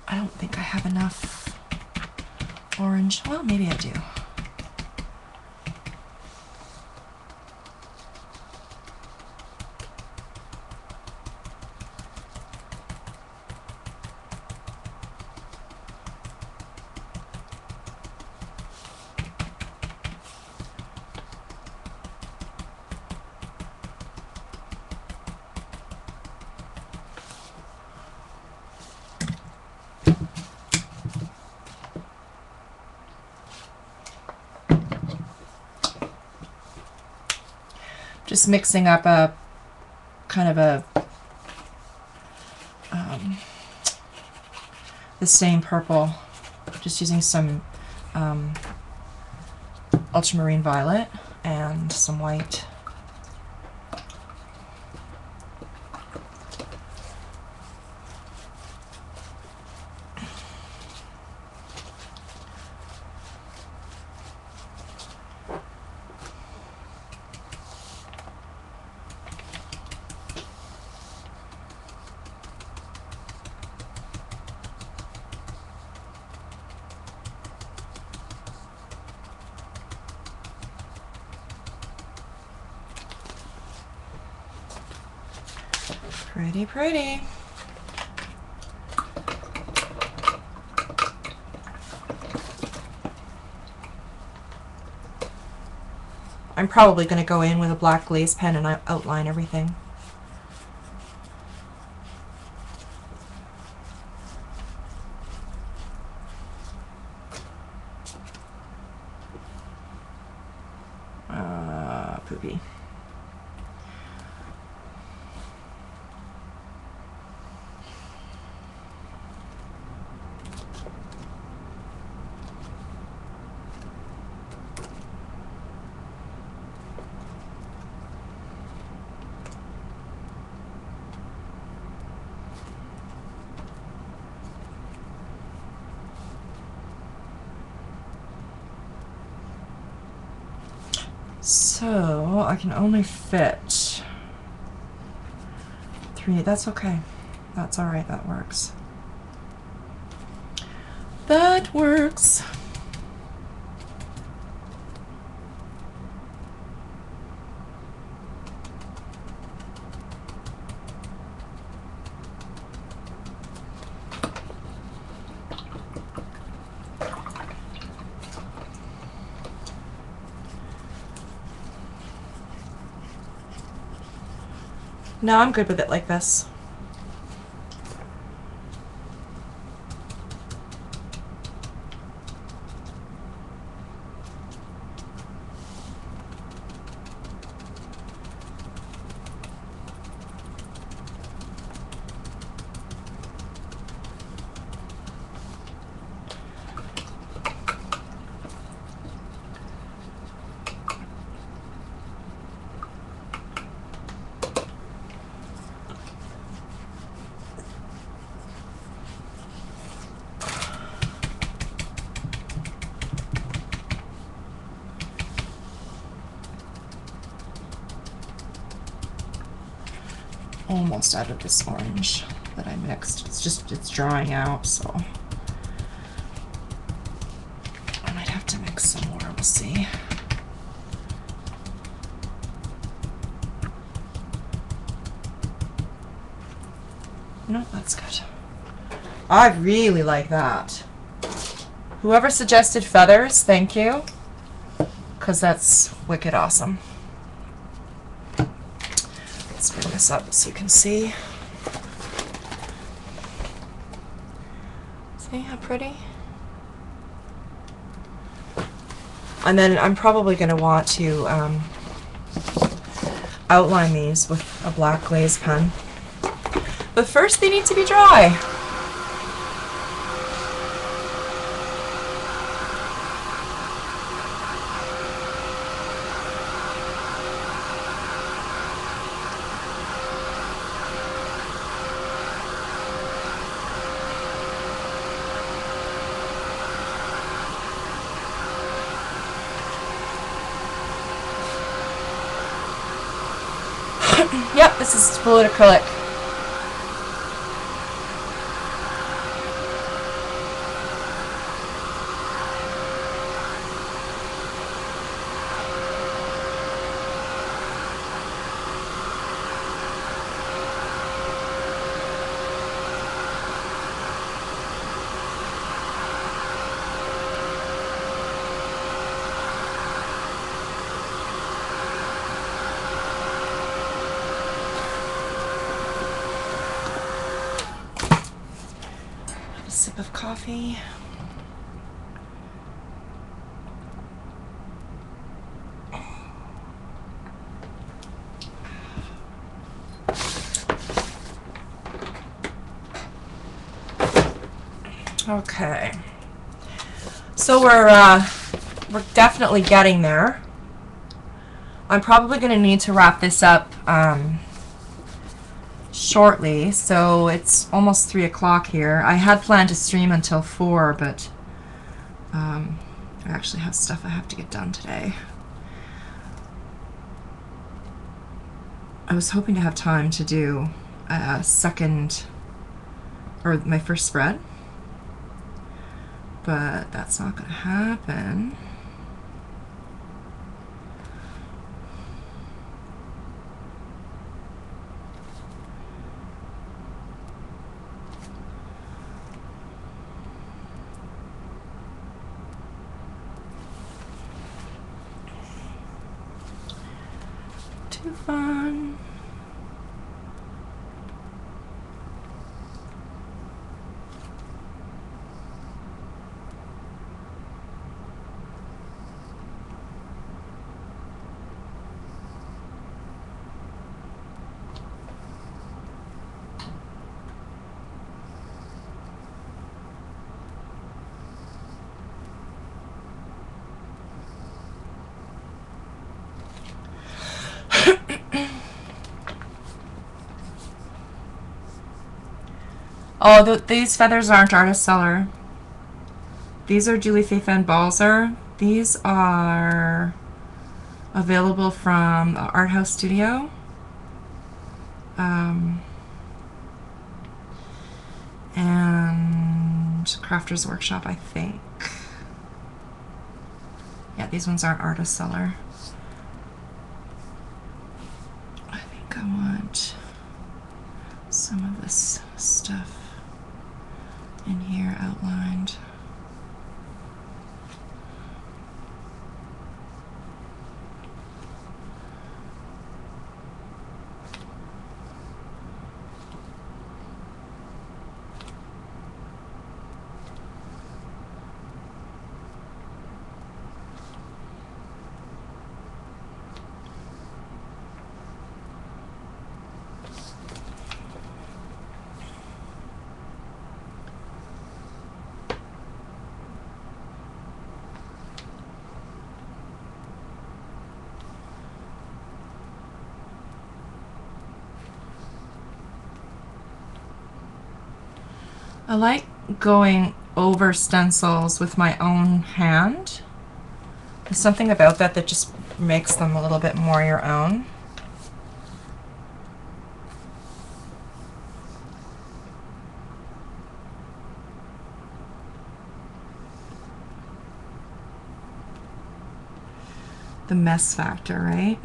I don't think I have enough orange. Well, maybe I do. Just mixing up a kind of a the same purple, just using some ultramarine violet and some white. Pretty, pretty. I'm probably going to go in with a black glaze pen and outline everything. Poopy. So I can only fit 3. That's okay. That's all right. That works. That works. No, I'm good with it like this. almost out of this orange that I mixed. It's drying out, so I might have to mix some more, we'll see. No, that's good. I really like that. Whoever suggested feathers, thank you, because that's wicked awesome. Let's bring this up so you can see. See how pretty? And then I'm probably going to want to outline these with a black glaze pen. But first they need to be dry. Yep, this is fluid acrylic. Sip of coffee. Okay. So we're definitely getting there. I'm probably going to need to wrap this up shortly, so it's almost 3 o'clock here. I had planned to stream until 4, but I actually have stuff I have to get done today. I was hoping to have time to do a second, or my first spread, but that's not going to happen. Too fun. Oh, these feathers aren't Artist Seller. These are Julie Faith Van Balzer. These are available from Art House Studio. And Crafter's Workshop, I think. Yeah, these ones aren't Artist Seller. I think I want some of this stuff in here outlined. I like going over stencils with my own hand. There's something about that that just makes them a little bit more your own. the mess factor, right?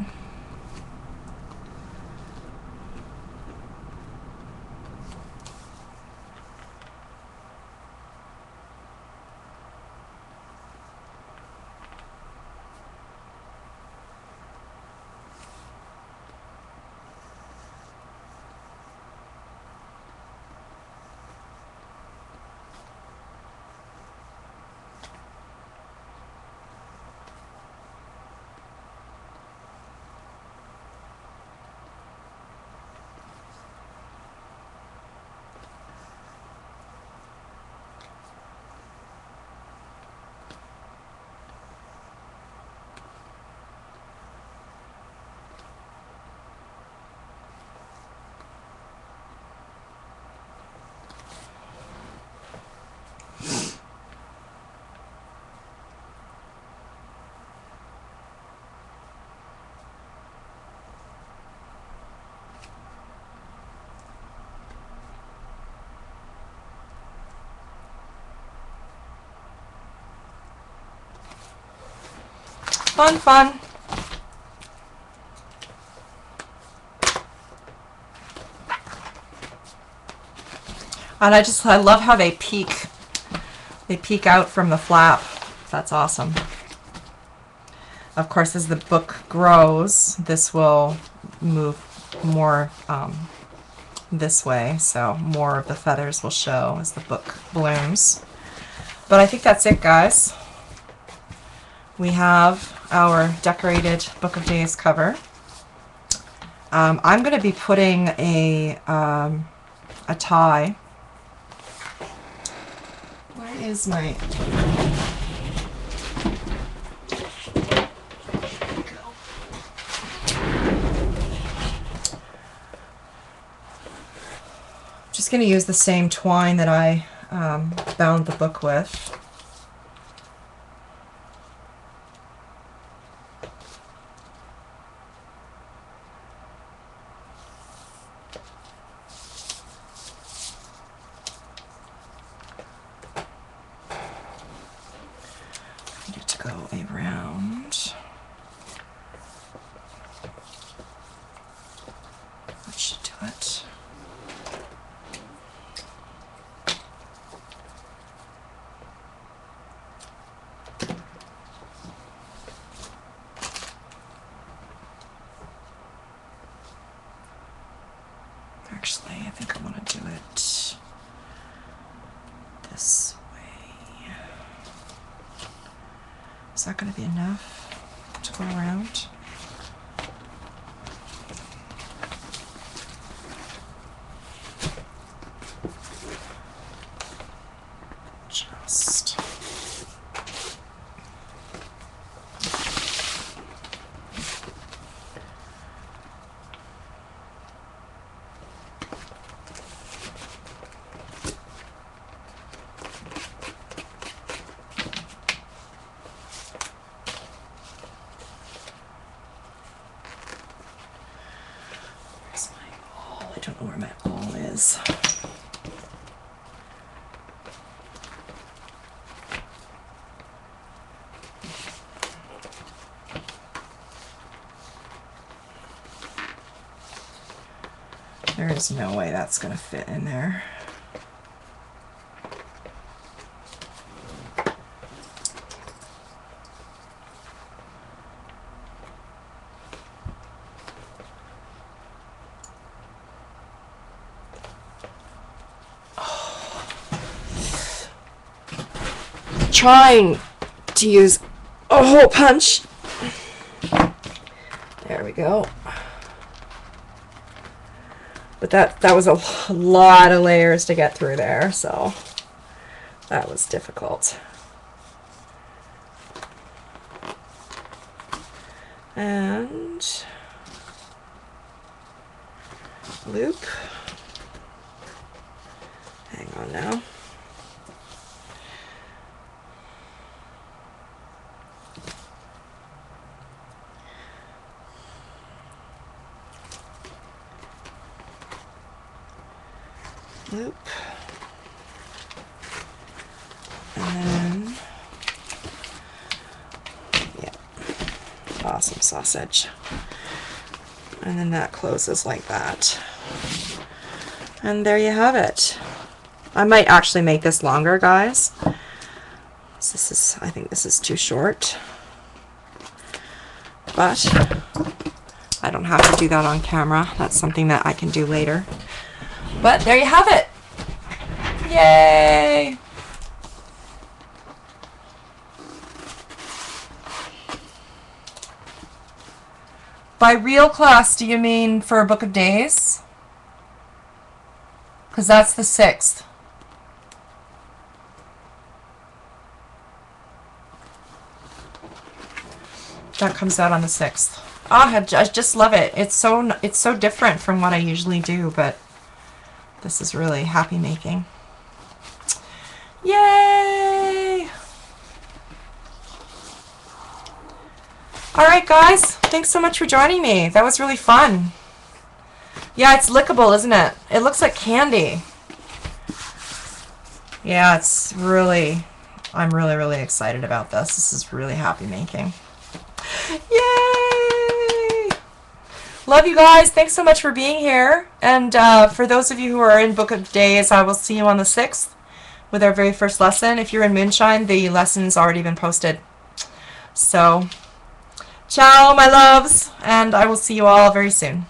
Fun, fun. And I love how they peek. They peek out from the flap. That's awesome. Of course, as the book grows, this will move more this way, so more of the feathers will show as the book blooms. But I think that's it, guys. We have our decorated Book of Days cover. I'm going to be putting a tie. Where is my... Just going to use the same twine that I bound the book with. I need to go around. That should do it. Actually, I think I want to do it this way. Is that going to be enough to go around? Just. I don't know where my awl is. There is no way that's going to fit in there. Trying to use a hole punch. There we go. But that was a lot of layers to get through there, so that was difficult. And loop. Hang on now. Loop, and then, yeah, awesome sausage. And then that closes like that. And there you have it. I might actually make this longer, guys. This is, I think this is too short. But I don't have to do that on camera. That's something that I can do later. But there you have it. Yay! By real class, do you mean for a book of days? Because that's the 6th. That comes out on the 6th. Ah, I just love it. It's so different from what I usually do, but this is really happy making. Yay! Alright guys, thanks so much for joining me. That was really fun. Yeah, it's lickable, isn't it? It looks like candy. Yeah, it's really, I'm really excited about this. This is really happy making. Yay! Love you guys. Thanks so much for being here. And for those of you who are in Book of Days, I will see you on the 6th with our very first lesson. If you're in Moonshine, the lesson's already been posted. So, ciao, my loves, and I will see you all very soon.